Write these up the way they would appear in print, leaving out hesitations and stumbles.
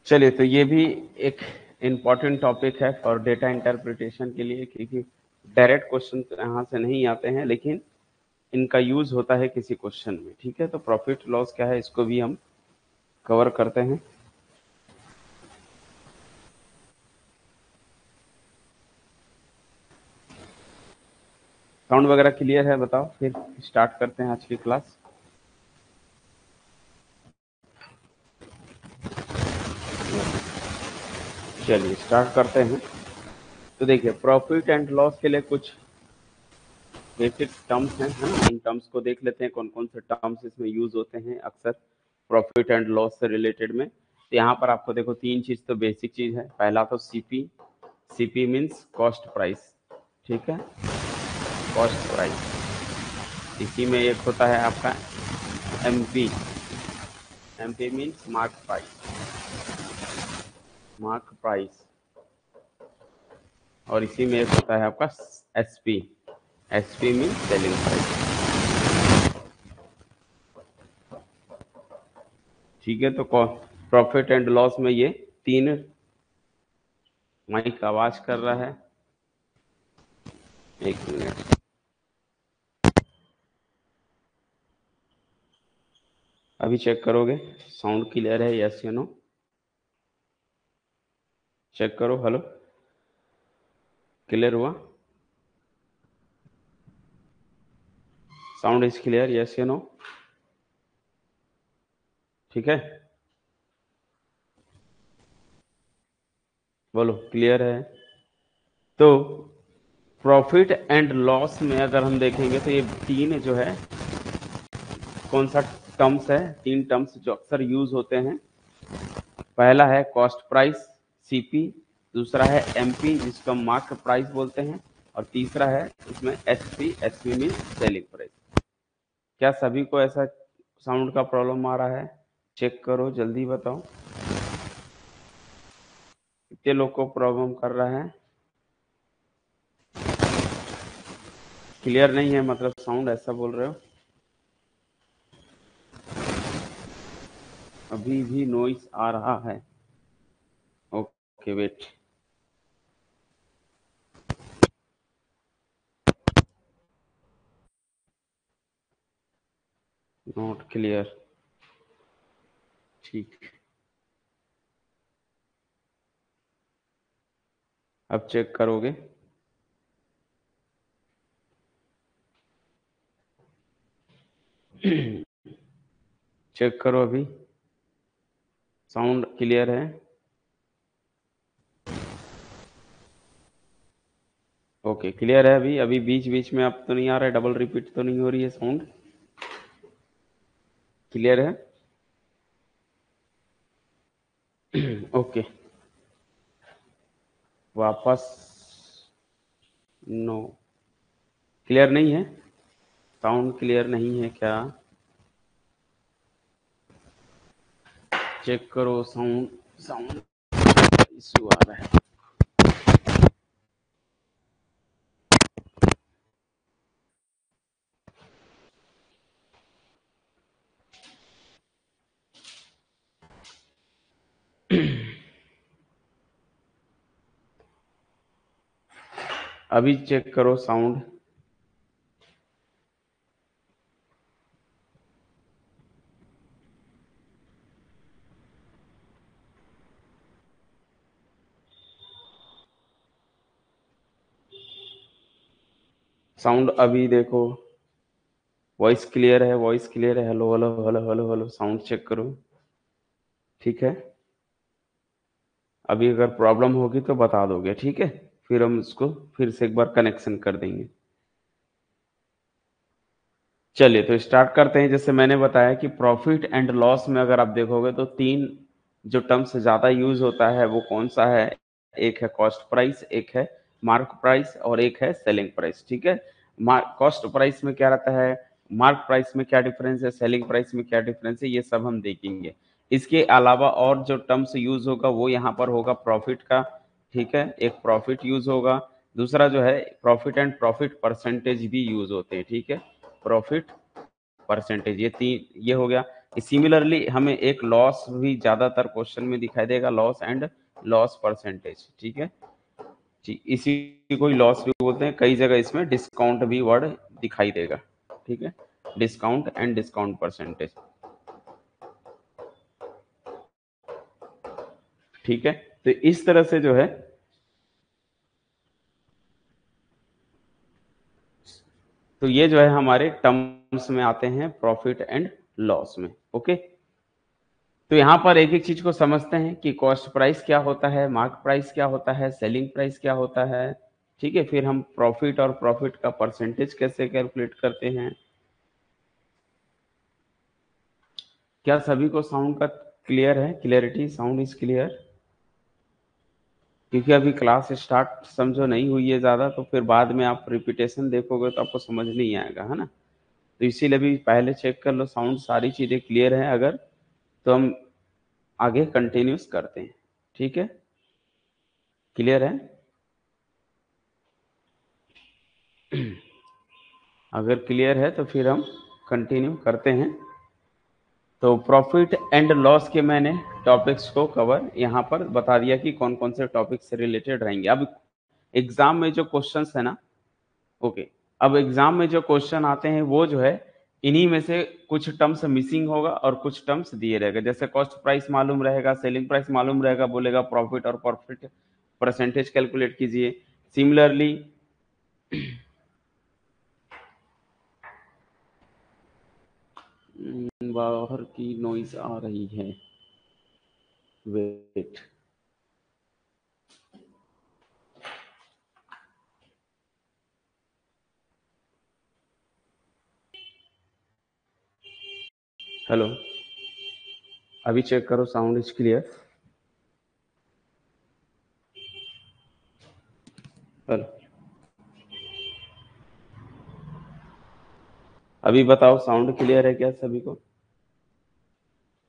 चलिए, तो ये भी एक इम्पॉर्टेंट टॉपिक है फॉर डेटा इंटरप्रिटेशन के लिए, क्योंकि डायरेक्ट क्वेश्चन यहाँ से नहीं आते हैं, लेकिन इनका यूज होता है किसी क्वेश्चन में। ठीक है, तो प्रॉफिट लॉस क्या है इसको भी हम कवर करते हैं। साउंड वगैरह क्लियर है? बताओ, फिर स्टार्ट करते हैं आज की क्लास। चलिए स्टार्ट करते हैं। तो देखिए, प्रॉफिट एंड लॉस के लिए कुछ बेसिक टर्म्स हैं, है ना। इन टर्म्स को देख लेते हैं, कौन कौन से टर्म्स इसमें यूज होते हैं अक्सर प्रॉफिट एंड लॉस से रिलेटेड में। तो यहाँ पर आपको देखो, तीन चीज तो बेसिक चीज है। पहला तो CP. CP means cost price. ठीक है, कॉस्ट प्राइस। इसी में एक होता है आपका MP. MP means mark price. Mark price. और इसी में एक होता है आपका SP. SP means selling price. ठीक है, तो प्रॉफिट एंड लॉस में ये तीन। माइक आवाज कर रहा है, एक मिनट। अभी चेक करोगे साउंड क्लियर है, यस या नो? चेक करो। हेलो, क्लियर हुआ? साउंड इज क्लियर, यस या नो? ठीक है, बोलो क्लियर है। तो प्रॉफिट एंड लॉस में अगर हम देखेंगे तो ये तीन जो है, कौन सा टर्म्स है, तीन टर्म्स जो अक्सर यूज होते हैं। पहला है कॉस्ट प्राइस, सीपी। दूसरा है एमपी, जिसको हम मार्क प्राइस बोलते हैं। और तीसरा है इसमें SP. SP mean selling price. क्या सभी को ऐसा साउंड का प्रॉब्लम आ रहा है? चेक करो, जल्दी बताओ कितने लोग को प्रॉब्लम कर रहा है। क्लियर नहीं है मतलब साउंड, ऐसा बोल रहे हो? अभी भी नॉइस आ रहा है? Okay wait. Not clear. ठीक, अब चेक करोगे। चेक करो, अभी साउंड क्लियर है? ओके, क्लियर है अभी? अभी बीच बीच में अब तो नहीं आ रहा है, डबल रिपीट तो नहीं हो रही है साउंड? क्लियर है? ओके, वापस। नो, क्लियर नहीं है? साउंड क्लियर नहीं है क्या? चेक करो साउंड। साउंड इशू आ रहा है। अभी चेक करो साउंड। साउंड अभी देखो, वॉइस क्लियर है? वॉइस क्लियर है? Hello hello hello hello hello, sound check करो। ठीक है, अभी अगर प्रॉब्लम होगी तो बता दोगे, ठीक है? फिर हम इसको फिर से एक बार कनेक्शन कर देंगे। चलिए, तो स्टार्ट करते हैं। जैसे मैंने बताया कि प्रॉफिट एंड लॉस में अगर आप देखोगे तो तीन जो टर्म्स ज्यादा यूज होता है वो कौन सा है? एक है कॉस्ट प्राइस, एक है मार्क प्राइस, और एक है सेलिंग प्राइस। ठीक है, कॉस्ट प्राइस में क्या रहता है, मार्क प्राइस में क्या डिफरेंस है, सेलिंग प्राइस में क्या डिफरेंस है, ये सब हम देखेंगे। इसके अलावा और जो टर्म्स यूज होगा वो यहाँ पर होगा प्रॉफिट का। ठीक है, एक प्रॉफिट यूज होगा। दूसरा जो है प्रॉफिट एंड प्रॉफिट परसेंटेज भी यूज होते हैं। ठीक है, प्रॉफिट परसेंटेज, ये तीन ये हो गया। सिमिलरली हमें एक लॉस भी ज्यादातर क्वेश्चन में दिखाई देगा, लॉस एंड लॉस परसेंटेज, ठीक है जी, इसी कोई लॉस भी बोलते हैं, कई जगह इसमें डिस्काउंट भी वर्ड दिखाई देगा, ठीक है, डिस्काउंट एंड डिस्काउंट परसेंटेज, ठीक है। तो इस तरह से जो है, तो ये जो है हमारे टर्म्स में आते हैं प्रॉफिट एंड लॉस में, ओके। तो यहाँ पर एक एक चीज को समझते हैं कि कॉस्ट प्राइस क्या होता है, मार्क प्राइस क्या होता है, सेलिंग प्राइस क्या होता है, ठीक है। फिर हम प्रॉफिट और प्रॉफिट का परसेंटेज कैसे कैलकुलेट करते हैं। क्या सभी को साउंड का क्लियर है, क्लियरिटी, साउंड इज क्लियर? क्योंकि अभी क्लास स्टार्ट समझो नहीं हुई है ज़्यादा, तो फिर बाद में आप रिपीटेशन देखोगे तो आपको समझ नहीं आएगा, है ना। तो इसीलिए भी पहले चेक कर लो साउंड, सारी चीज़ें क्लियर हैं अगर, तो हम आगे कंटिन्यूस करते हैं, ठीक है। क्लियर है? अगर क्लियर है तो फिर हम कंटिन्यू करते हैं। तो प्रॉफिट एंड लॉस के मैंने टॉपिक्स को कवर यहाँ पर बता दिया कि कौन कौन से टॉपिक से रिलेटेड रहेंगे। अब एग्जाम में जो क्वेश्चंस है ना, ओके, अब एग्जाम में जो क्वेश्चन आते हैं वो जो है इन्हीं में से कुछ टर्म्स मिसिंग होगा और कुछ टर्म्स दिए रहेगा। जैसे कॉस्ट प्राइस मालूम रहेगा, सेलिंग प्राइस मालूम रहेगा, बोलेगा प्रॉफिट और प्रॉफिट परसेंटेज कैलकुलेट कीजिए। सिमिलरली बाहर की नॉइज आ रही है, वेट। हेलो, अभी चेक करो साउंड इज क्लियर। हेलो, अभी बताओ साउंड क्लियर है क्या सभी को?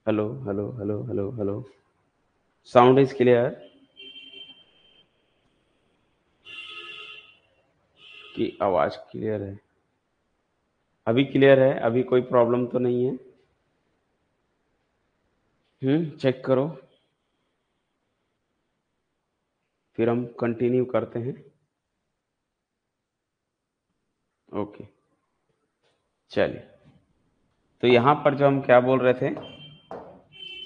Hello hello hello hello hello, sound is clear? की आवाज क्लियर है? अभी क्लियर है? अभी कोई प्रॉब्लम तो नहीं है? चेक करो, फिर हम कंटिन्यू करते हैं। ओके, चलिए। तो यहाँ पर जो हम क्या बोल रहे थे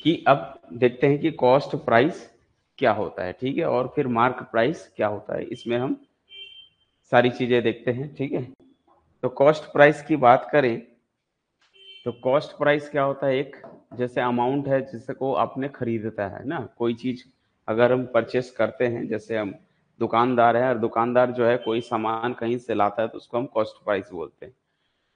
कि अब देखते हैं कि कॉस्ट प्राइस क्या होता है, ठीक है, और फिर मार्क प्राइस क्या होता है, इसमें हम सारी चीजें देखते हैं, ठीक है। तो कॉस्ट प्राइस की बात करें तो कॉस्ट प्राइस क्या होता है, एक जैसे अमाउंट है जिसको आपने खरीदता है ना, कोई चीज अगर हम परचेस करते हैं, जैसे हम दुकानदार है और दुकानदार जो है कोई सामान कहीं से लाता है तो उसको हम कॉस्ट प्राइस बोलते हैं।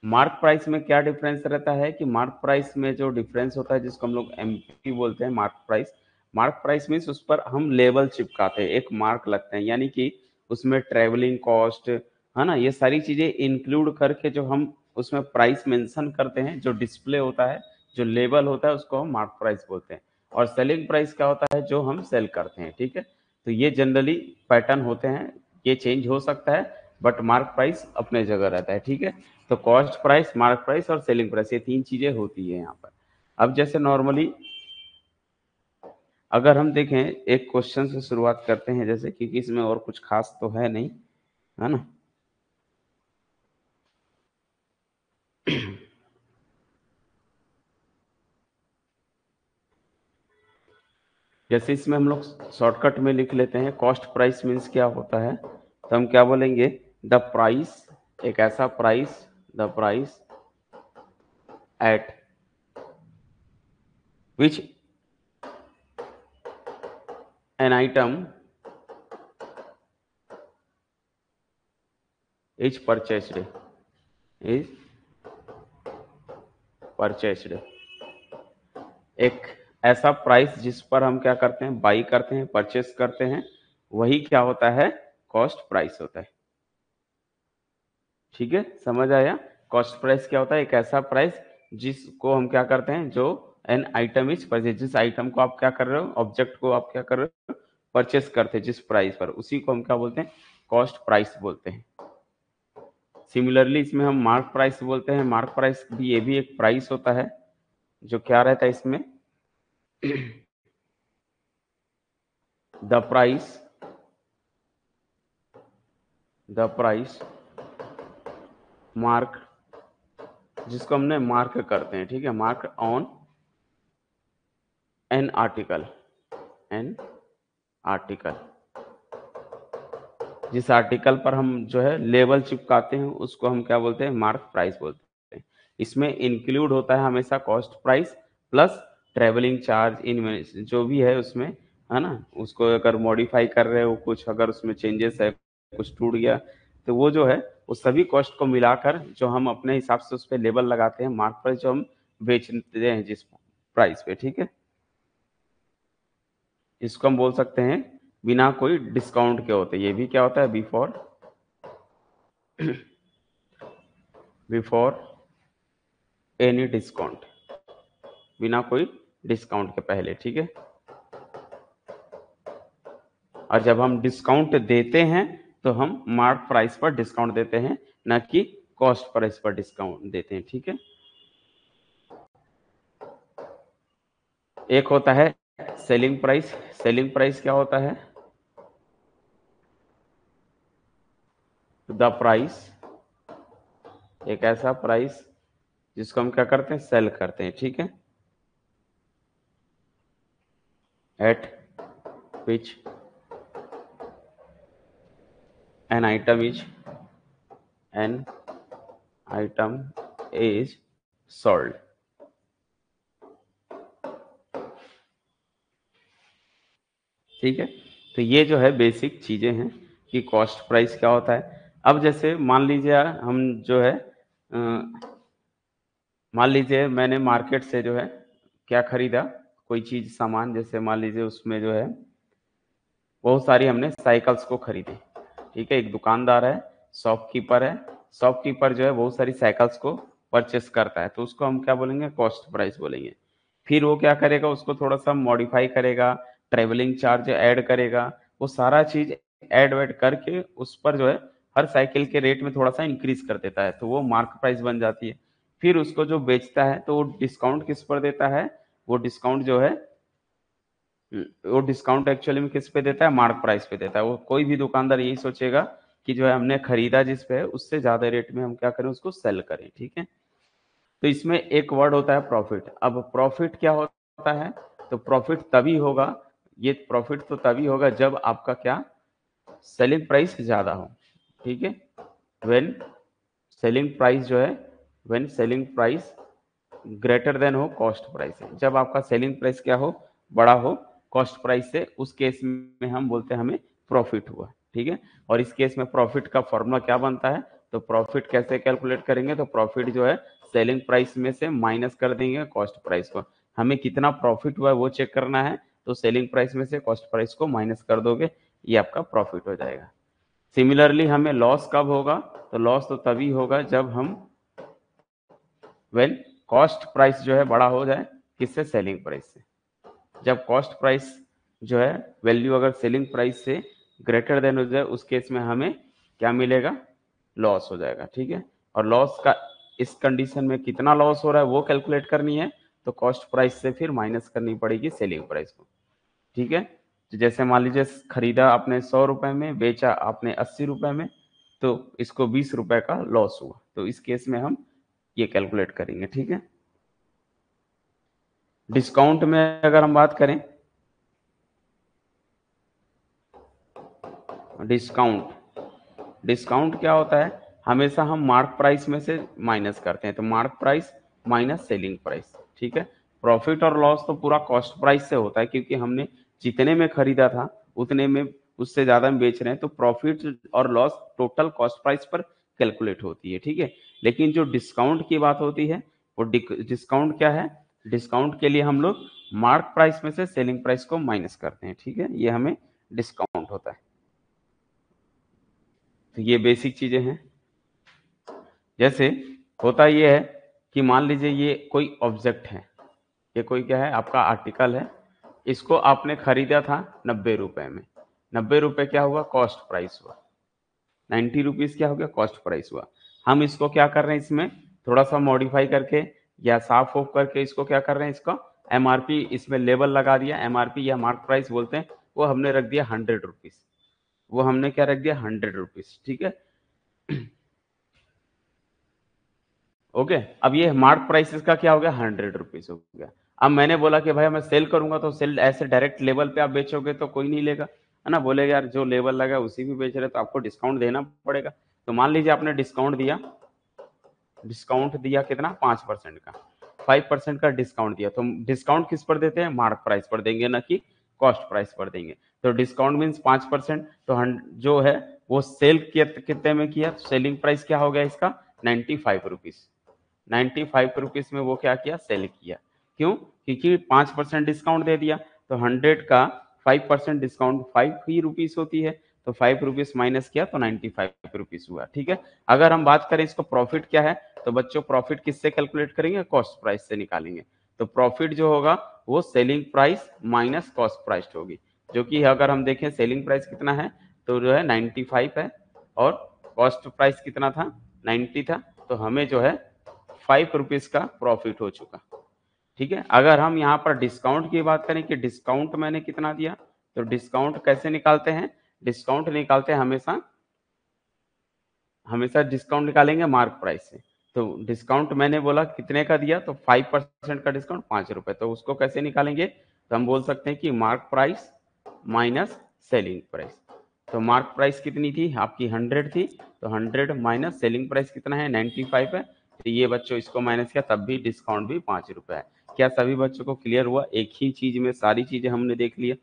मार्क प्राइस में क्या डिफरेंस रहता है कि मार्क प्राइस में जो डिफरेंस होता है जिसको हम लोग एमपी बोलते हैं, mark price. Mark price means उस पर हम लेबल चिपकाते हैं, एक मार्क लगते हैं, यानी कि उसमें ट्रेवलिंग कॉस्ट, है ना, ये सारी चीजें इंक्लूड करके जो हम उसमें प्राइस मेंशन करते हैं, जो डिस्प्ले होता है, जो लेबल होता है, उसको हम मार्क प्राइस बोलते हैं। और सेलिंग प्राइस क्या होता है, जो हम सेल करते हैं, ठीक है। तो ये जनरली पैटर्न होते हैं, ये चेंज हो सकता है बट मार्क प्राइस अपने जगह रहता है, ठीक है। तो कॉस्ट प्राइस, मार्क प्राइस और सेलिंग प्राइस, ये तीन चीजें होती है यहाँ पर। अब जैसे नॉर्मली अगर हम देखें, एक क्वेश्चन से शुरुआत करते हैं, जैसे क्योंकि इसमें और कुछ खास तो है नहीं, है ना। जैसे इसमें हम लोग शॉर्टकट में लिख लेते हैं, कॉस्ट प्राइस मीन्स क्या होता है, तो हम क्या बोलेंगे, द प्राइस, एक ऐसा price, the price at which an item is purchased, is purchased. एक ऐसा प्राइस जिस पर हम क्या करते हैं, बाई करते हैं, परचेस करते हैं, वही क्या होता है, कॉस्ट प्राइस होता है, ठीक है, समझ आया। कॉस्ट प्राइस क्या होता है, एक ऐसा प्राइस जिसको हम क्या करते हैं, जो एन आइटम इज परचेज, जिस आइटम को आप क्या कर रहे हो, ऑब्जेक्ट को आप क्या कर रहे हो, परचेस करते हैं जिस प्राइस पर, उसी को हम क्या बोलते हैं, कॉस्ट प्राइस बोलते हैं। सिमिलरली इसमें हम मार्क प्राइस बोलते हैं, मार्क प्राइस भी, ये भी एक प्राइस होता है, जो क्या रहता है इसमें, द प्राइस मार्क, जिसको हमने मार्क करते हैं, ठीक है, मार्क ऑन एन आर्टिकल, जिस आर्टिकल पर हम जो है लेबल चिपकाते हैं उसको हम क्या बोलते हैं, मार्क प्राइस बोलते हैं। इसमें इंक्लूड होता है हमेशा cost price plus travelling charge, इन जो भी है उसमें, है ना, उसको अगर मॉडिफाई कर रहे हो कुछ, अगर उसमें चेंजेस है, कुछ टूट गया, तो वो जो है वो सभी कॉस्ट को मिलाकर जो हम अपने हिसाब से उस पर लेबल लगाते हैं, मार्क प्राइस जो हम बेचते हैं जिस प्राइस पे, ठीक है। इसको हम बोल सकते हैं बिना कोई डिस्काउंट के होते, ये भी क्या होता है, बिफोर एनी डिस्काउंट, बिना कोई डिस्काउंट के पहले, ठीक है। और जब हम डिस्काउंट देते हैं तो हम मार्क प्राइस पर डिस्काउंट देते हैं, ना कि कॉस्ट प्राइस पर डिस्काउंट देते हैं, ठीक है। एक होता है सेलिंग प्राइस। सेलिंग प्राइस क्या होता है, द प्राइस, एक ऐसा प्राइस जिसको हम क्या करते हैं, सेल करते हैं, ठीक है, eight which an item is sold, ठीक है। तो ये जो है बेसिक चीजें हैं कि कॉस्ट प्राइस क्या होता है। अब जैसे मान लीजिए हम जो है मान लीजिए मैंने मार्केट से जो है क्या खरीदा, कोई चीज सामान, जैसे मान लीजिए उसमें जो है बहुत सारी हमने साइकिल्स को खरीदे, ठीक है। एक दुकानदार है, शॉपकीपर है, शॉपकीपर जो है बहुत सारी साइकिल्स को परचेस करता है, तो उसको हम क्या बोलेंगे, कॉस्ट प्राइस बोलेंगे। फिर वो क्या करेगा, उसको थोड़ा सा मॉडिफाई करेगा, ट्रेवलिंग चार्ज ऐड करेगा, वो सारा चीज ऐड वैड करके उस पर जो है हर साइकिल के रेट में थोड़ा सा इंक्रीज कर देता है, तो वो मार्क प्राइस बन जाती है। फिर उसको जो बेचता है तो वो डिस्काउंट किस पर देता है, वो डिस्काउंट जो है वो डिस्काउंट एक्चुअली में किस पे देता है, मार्क प्राइस पे देता है। वो कोई भी दुकानदार यही सोचेगा कि जो है हमने खरीदा जिस पे है उससे ज्यादा रेट में हम क्या करें, उसको सेल करें, ठीक है। तो इसमें एक वर्ड होता है प्रॉफिट। अब प्रॉफिट क्या होता है, तो प्रॉफिट तभी होगा, ये प्रॉफिट तो तभी होगा जब आपका क्या, सेलिंग प्राइस ज्यादा हो, ठीक है। व्हेन सेलिंग प्राइस जो है, when selling price greater than हो कॉस्ट प्राइस है, जब आपका सेलिंग प्राइस क्या हो, बड़ा हो कॉस्ट प्राइस से, उस केस में हम बोलते हैं हमें प्रॉफिट हुआ, ठीक है। और इस केस में प्रॉफिट का फॉर्मूला क्या बनता है, तो प्रॉफिट कैसे कैलकुलेट करेंगे, तो प्रॉफिट जो है सेलिंग प्राइस में से माइनस कर देंगे कॉस्ट प्राइस को। हमें कितना प्रॉफिट हुआ है वो चेक करना है, तो सेलिंग प्राइस में से कॉस्ट प्राइस को माइनस कर दोगे, ये आपका प्रॉफिट हो जाएगा। सिमिलरली हमें लॉस कब होगा, तो लॉस तो तभी होगा जब हम वेल कॉस्ट प्राइस जो है बड़ा हो जाए, किससे, सेलिंग प्राइस से। जब कॉस्ट प्राइस जो है वैल्यू अगर सेलिंग प्राइस से ग्रेटर देन हो जाए, उस केस में हमें क्या मिलेगा, लॉस हो जाएगा, ठीक है। और लॉस का इस कंडीशन में कितना लॉस हो रहा है वो कैलकुलेट करनी है, तो कॉस्ट प्राइस से फिर माइनस करनी पड़ेगी सेलिंग प्राइस को, ठीक है। तो जैसे मान लीजिए खरीदा आपने 100 रुपए में, बेचा आपने 80 रुपए में, तो इसको 20 रुपए का लॉस हुआ, तो इस केस में हम ये कैलकुलेट करेंगे, ठीक है। डिस्काउंट में अगर हम बात करें, डिस्काउंट डिस्काउंट क्या होता है, हमेशा हम मार्क प्राइस में से माइनस करते हैं, तो mark price minus selling price, ठीक है। प्रॉफिट और लॉस तो पूरा कॉस्ट प्राइस से होता है, क्योंकि हमने जितने में खरीदा था उतने में उससे ज्यादा में बेच रहे हैं, तो प्रॉफिट और लॉस टोटल कॉस्ट प्राइस पर कैलकुलेट होती है, ठीक है। लेकिन जो डिस्काउंट की बात होती है, वो डिस्काउंट क्या है, डिस्काउंट के लिए हम लोग मार्क प्राइस में से सेलिंग प्राइस को माइनस करते हैं, ठीक है, ये हमें डिस्काउंट होता है। तो ये बेसिक चीजें हैं। जैसे होता ये है कि मान लीजिए ये कोई ऑब्जेक्ट है, ये कोई क्या है, आपका आर्टिकल है, इसको आपने खरीदा था 90 रुपए में, 90 रुपए क्या हुआ, कॉस्ट प्राइस हुआ, 90 रुपीज क्या हो गया, कॉस्ट प्राइस हुआ। हम इसको क्या कर रहे हैं, इसमें थोड़ा सा मॉडिफाई करके या साफ ऑफ करके इसको क्या कर रहे हैं, इसका एमआरपी इसमें लेबल लगा दिया, एमआरपी या मार्क प्राइस बोलते हैं, वो हमने रख दिया 100 रुपीज, वो हमने क्या रख दिया 100 रुपीज, ठीक है। ओके, अब ये मार्क प्राइस इसका क्या हो गया 100 रुपीज हो गया। अब मैंने बोला कि भाई मैं सेल करूंगा, तो सेल ऐसे डायरेक्ट लेवल पे आप बेचोगे तो कोई नहीं लेगा, है ना, बोलेगा यार जो लेवल लगा उसी भी बेच रहे, तो आपको डिस्काउंट देना पड़ेगा। तो मान लीजिए आपने डिस्काउंट दिया, डिस्काउंट दिया कितना 5% का, 5% का डिस्काउंट दिया, तो डिस्काउंट किस पर देते हैं, मार्क प्राइस पर देंगे, ना कि कॉस्ट प्राइस पर देंगे। तो डिस्काउंट मीन्स 5%, तो जो है वो सेल कितने में किया, सेलिंग प्राइस क्या हो गया इसका 95 रुपीज, 95 रुपीज में वो क्या किया, सेल किया। क्यों, क्योंकि 5% डिस्काउंट दे दिया, तो 100 का 5% डिस्काउंट 5 ही रुपीज होती है, तो 5 रुपीज माइनस किया तो 95 रुपीज हुआ, ठीक है। अगर हम बात करें इसको प्रॉफिट क्या है, तो बच्चों प्रॉफिट किससे कैलकुलेट करेंगे, कॉस्ट प्राइस से निकालेंगे। तो प्रॉफिट जो होगा वो selling price minus cost price होगी, जो कि अगर हम देखें सेलिंग प्राइस कितना है, तो जो है 95 है, और कॉस्ट प्राइस कितना था 90 था, तो हमें जो है 5 रुपीज का प्रॉफिट हो चुका, ठीक है। अगर हम यहाँ पर डिस्काउंट की बात करें कि डिस्काउंट मैंने कितना दिया, तो डिस्काउंट कैसे निकालते हैं, डिस्काउंट निकालते हैं हमेशा, हमेशा डिस्काउंट निकालेंगे मार्क प्राइस से। तो डिस्काउंट मैंने बोला कितने का दिया, तो 5% का डिस्काउंट 5 रुपए, तो उसको कैसे निकालेंगे, तो हम बोल सकते हैं कि mark price minus selling price. तो मार्क प्राइस कितनी थी आपकी 100 थी, तो 100 माइनस सेलिंग प्राइस कितना है 95 है, तो ये बच्चों इसको माइनस किया, तब भी डिस्काउंट भी 5 रुपए है। क्या सभी बच्चों को क्लियर हुआ, एक ही चीज में सारी चीजें हमने देख लिया,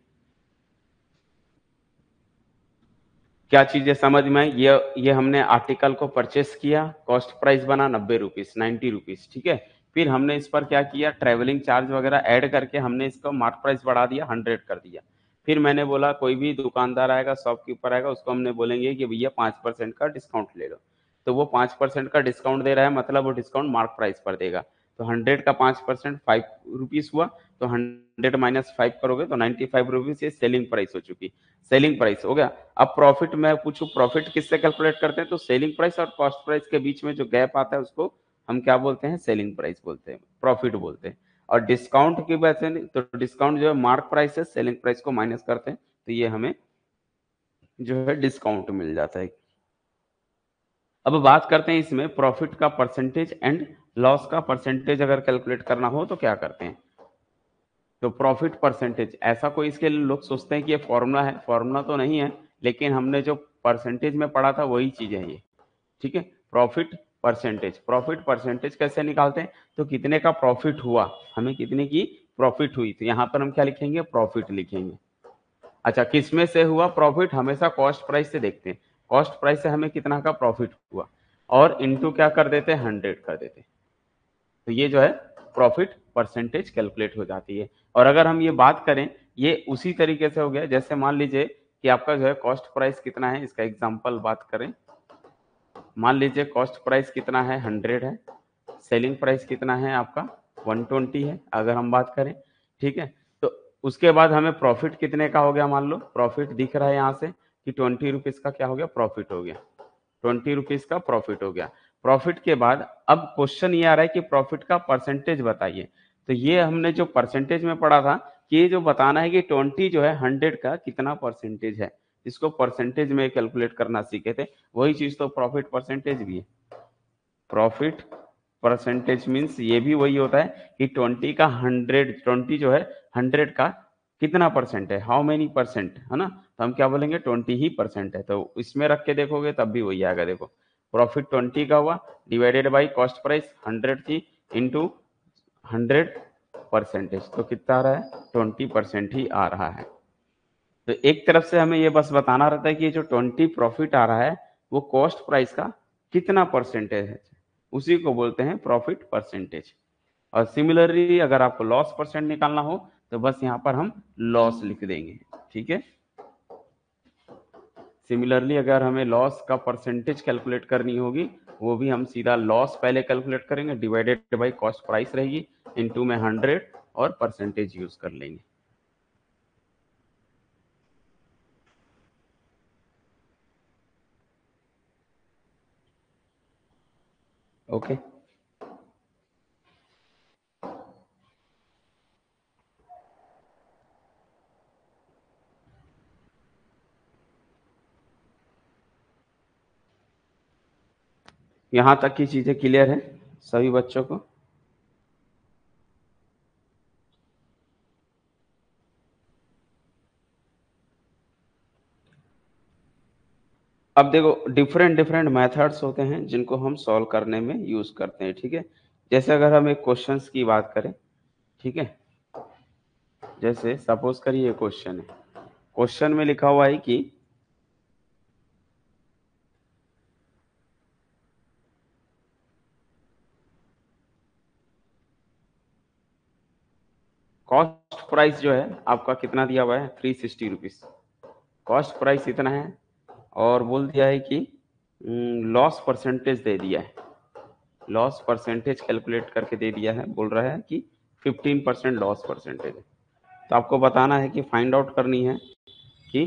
क्या चीजें समझ में आई, ये हमने आर्टिकल को परचेस किया, कॉस्ट प्राइस बना 90 रुपीज 90 रुपीज, ठीक है। फिर हमने इस पर क्या किया, ट्रेवलिंग चार्ज वगैरह ऐड करके हमने इसका मार्क प्राइस बढ़ा दिया 100 कर दिया। फिर मैंने बोला कोई भी दुकानदार आएगा, शॉपकीपर आएगा, उसको हमने बोलेंगे कि भैया 5% का डिस्काउंट ले लो, तो वो 5% का डिस्काउंट दे रहा है, मतलब वो डिस्काउंट मार्क प्राइस पर देगा। तो 100 का 5% 5 रुपीज हुआ, तो 100 माइनस 5 करोगे तो 95 रुपीज, ये सेलिंग प्राइस हो चुकी, सेलिंग प्राइस हो गया। अब प्रॉफिट मैं पूछूं, प्रॉफिट किससे कैलकुलेट करते हैं, तो सेलिंग प्राइस और कॉस्ट प्राइस के बीच में जो गैप आता है उसको हम क्या बोलते हैं, सेलिंग प्राइस बोलते हैं, प्रॉफिट बोलते हैं। और डिस्काउंट की बात है, तो डिस्काउंट जो है मार्क प्राइस है, सेलिंग प्राइस को माइनस करते हैं, तो ये हमें जो है डिस्काउंट मिल जाता है। अब बात करते हैं इसमें प्रॉफिट का परसेंटेज एंड लॉस का परसेंटेज अगर कैलकुलेट करना हो तो क्या करते हैं, तो प्रॉफिट परसेंटेज, ऐसा कोई इसके लिए लोग सोचते हैं कि ये फॉर्मूला है, फॉर्मूला तो नहीं है, लेकिन हमने जो परसेंटेज में पढ़ा था वही चीज है ये, ठीक है। प्रॉफिट परसेंटेज, प्रॉफिट परसेंटेज कैसे निकालते हैं, तो कितने का प्रॉफिट हुआ, हमें कितने की प्रॉफिट हुई, तो यहाँ पर हम क्या लिखेंगे, प्रॉफिट लिखेंगे। अच्छा, किस में से हुआ प्रॉफिट, हमेशा कॉस्ट प्राइस से देखते हैं, कॉस्ट प्राइस से हमें कितना का प्रॉफिट हुआ, और इनटू क्या कर देते हैं 100 कर देते हैं, तो ये जो है प्रॉफिट परसेंटेज कैलकुलेट हो जाती है। और अगर हम ये बात करें, ये उसी तरीके से हो गया, जैसे मान लीजिए कि आपका जो है कॉस्ट प्राइस कितना है, इसका एग्जांपल बात करें, मान लीजिए कॉस्ट प्राइस कितना है 100 है, सेलिंग प्राइस कितना है आपका 120 है, अगर हम बात करें, ठीक है। तो उसके बाद हमें प्रॉफिट कितने का हो गया, मान लो प्रॉफिट दिख रहा है यहाँ से कि 20 रुपीज का क्या हो गया, प्रॉफिट हो गया, 20 रुपीज का प्रॉफिट हो गया। प्रॉफिट के बाद अब क्वेश्चन ये आ रहा है कि प्रॉफिट का परसेंटेज बताइए, तो ये हमने जो परसेंटेज में पढ़ा था कि ये जो बताना है कि 20 जो है 100 का कितना परसेंटेज है, इसको परसेंटेज में कैलकुलेट करना सीखे थे, वही चीज तो प्रॉफिट परसेंटेज भी है। प्रॉफिट परसेंटेज मीन्स ये भी वही होता है कि 20 का 100, 20 जो है 100 का कितना परसेंट है, हाउ मेनी परसेंट, है ना, तो हम क्या बोलेंगे 20 ही परसेंट है, तो इसमें रख के देखोगे तब भी वही आएगा। देखो प्रॉफिट 20 का हुआ, डिवाइडेड बाई कॉस्ट प्राइस 100 थी, इंटू 100%, तो कितना आ रहा है 20% ही आ रहा है। तो एक तरफ से हमें ये बस बताना रहता है कि ये जो 20 प्रॉफिट आ रहा है वो कॉस्ट प्राइस का कितना परसेंटेज है, उसी को बोलते हैं प्रॉफिट परसेंटेज। और सिमिलरली अगर आपको लॉस परसेंट निकालना हो तो बस यहाँ पर हम लॉस लिख देंगे, ठीक है। सिमिलरली अगर हमें लॉस का परसेंटेज कैलकुलेट करनी होगी, वो भी हम सीधा लॉस पहले कैलकुलेट करेंगे, डिवाइडेड बाई कॉस्ट प्राइस रहेगी, इनटू में 100 और परसेंटेज यूज कर लेंगे। ओके यहां तक की चीजें क्लियर है सभी बच्चों को? अब देखो डिफरेंट डिफरेंट मेथड्स होते हैं जिनको हम सॉल्व करने में यूज करते हैं, ठीक है। जैसे अगर हम एक क्वेश्चंस की बात करें, ठीक है, जैसे सपोज करिए ये क्वेश्चन है, क्वेश्चन में लिखा हुआ है कि कॉस्ट प्राइस जो है आपका कितना दिया हुआ है, 360 रुपीज कॉस्ट प्राइस इतना है, और बोल दिया है कि लॉस परसेंटेज दे दिया है, लॉस परसेंटेज कैलकुलेट करके दे दिया है, बोल रहा है कि 15% लॉस परसेंटेज है। तो आपको बताना है कि फाइंड आउट करनी है कि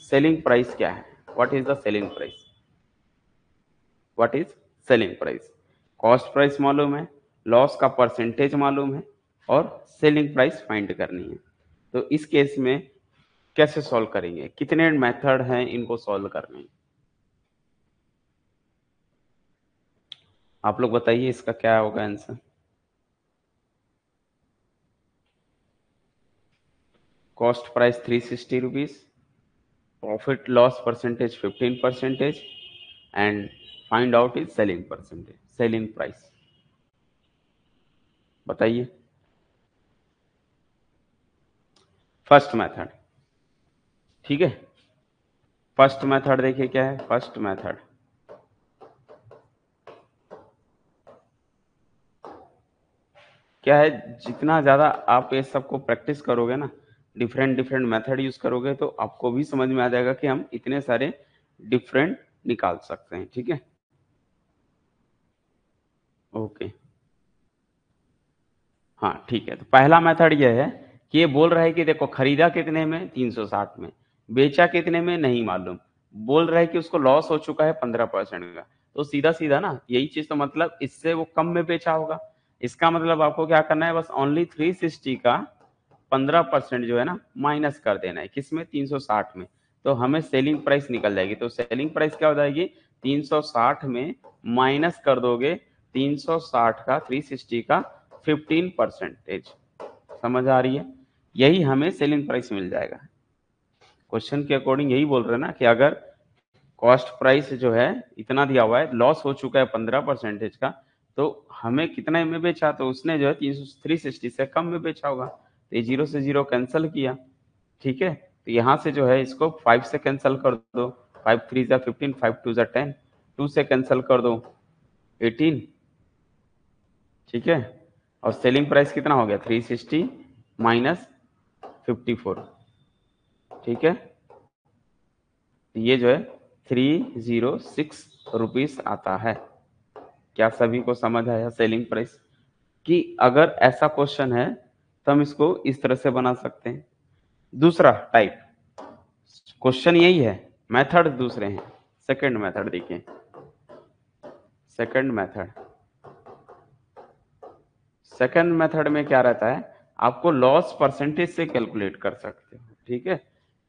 सेलिंग प्राइस क्या है, what is the selling price, what is selling price. Cost price मालूम है, लॉस का परसेंटेज मालूम है, और सेलिंग प्राइस फाइंड करनी है। तो इस केस में कैसे सॉल्व करेंगे, कितने मेथड हैं इनको सॉल्व करने हैं? आप लोग बताइए इसका क्या होगा answer. Cost price 360 rupees, profit loss percentage 15%, and find out is selling percentage, selling price. बताइए। फर्स्ट मेथड, ठीक है। फर्स्ट मेथड देखिए क्या है, फर्स्ट मेथड क्या है, जितना ज्यादा आप ये सबको प्रैक्टिस करोगे ना, डिफरेंट डिफरेंट मेथड यूज करोगे, तो आपको भी समझ में आ जाएगा कि हम इतने सारे डिफरेंट निकाल सकते हैं, ठीक है। ओके, हाँ ठीक है। तो पहला मेथड ये है कि ये बोल रहा है कि देखो खरीदा कितने में, 360 में, बेचा कितने में नहीं मालूम, बोल रहा है कि उसको लॉस हो चुका है 15% का। तो सीधा सीधा ना यही चीज, तो मतलब इससे वो कम में बेचा होगा, इसका मतलब आपको क्या करना है, बस ओनली 360 का 15% जो है ना माइनस कर देना है, किसमें, 360 में। तो हमें सेलिंग प्राइस निकल जाएगी। तो सेलिंग प्राइस क्या हो जाएगी, 360 में माइनस कर दोगे 360 का 360 का 15%। समझ आ रही है, यही हमें सेलिंग प्राइस मिल जाएगा। क्वेश्चन के अकॉर्डिंग यही बोल रहे हैं ना कि अगर कॉस्ट प्राइस जो है इतना दिया हुआ है, लॉस हो चुका है 15% का, तो हमें कितने में बेचा, तो उसने जो है 360 से कम में बेचा होगा। तो ये जीरो से जीरो कैंसिल किया, ठीक है। तो यहाँ से जो है इसको 5 से कैंसिल कर दो, 5 3 जा 15, 5 2 जा 10, 2 से कैंसिल कर दो 18, ठीक है। और सेलिंग प्राइस कितना हो गया, 360 माइनस 54, ठीक है। तो ये जो है 306 रुपीज आता है। क्या सभी को समझ आया सेलिंग प्राइस? कि अगर ऐसा क्वेश्चन है तो हम इसको इस तरह से बना सकते हैं। दूसरा टाइप, क्वेश्चन यही है, मेथड दूसरे हैं। सेकंड मेथड देखिए, सेकंड मेथड, सेकंड मेथड में क्या रहता है, आपको लॉस परसेंटेज से कैलकुलेट कर सकते हो, ठीक है।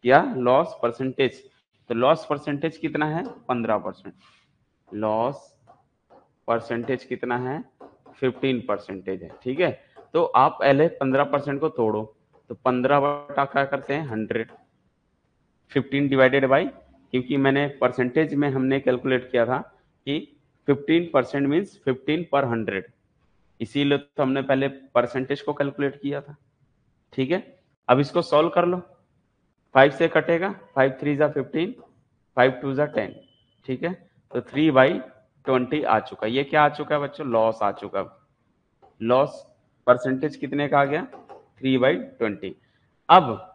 क्या लॉस परसेंटेज, तो लॉस परसेंटेज कितना है, 15%, लॉस परसेंटेज कितना है, 15% है, ठीक है। तो आप पहले 15% को तोड़ो, तो 15 बटा क्या करते हैं, 100, 15 डिवाइडेड बाई, क्योंकि मैंने परसेंटेज में हमने कैलकुलेट किया था कि 15% मीन्स 15/100, इसीलिए तो हमने पहले परसेंटेज को कैलकुलेट किया था, ठीक है। अब इसको सॉल्व कर लो, 5 से कटेगा, 5 3 जा 15, 5 2 जा 10, ठीक है। तो 3/20 आ चुका, ये क्या आ चुका है बच्चों, लॉस आ चुका। लॉस परसेंटेज कितने का आ गया, 3/20। अब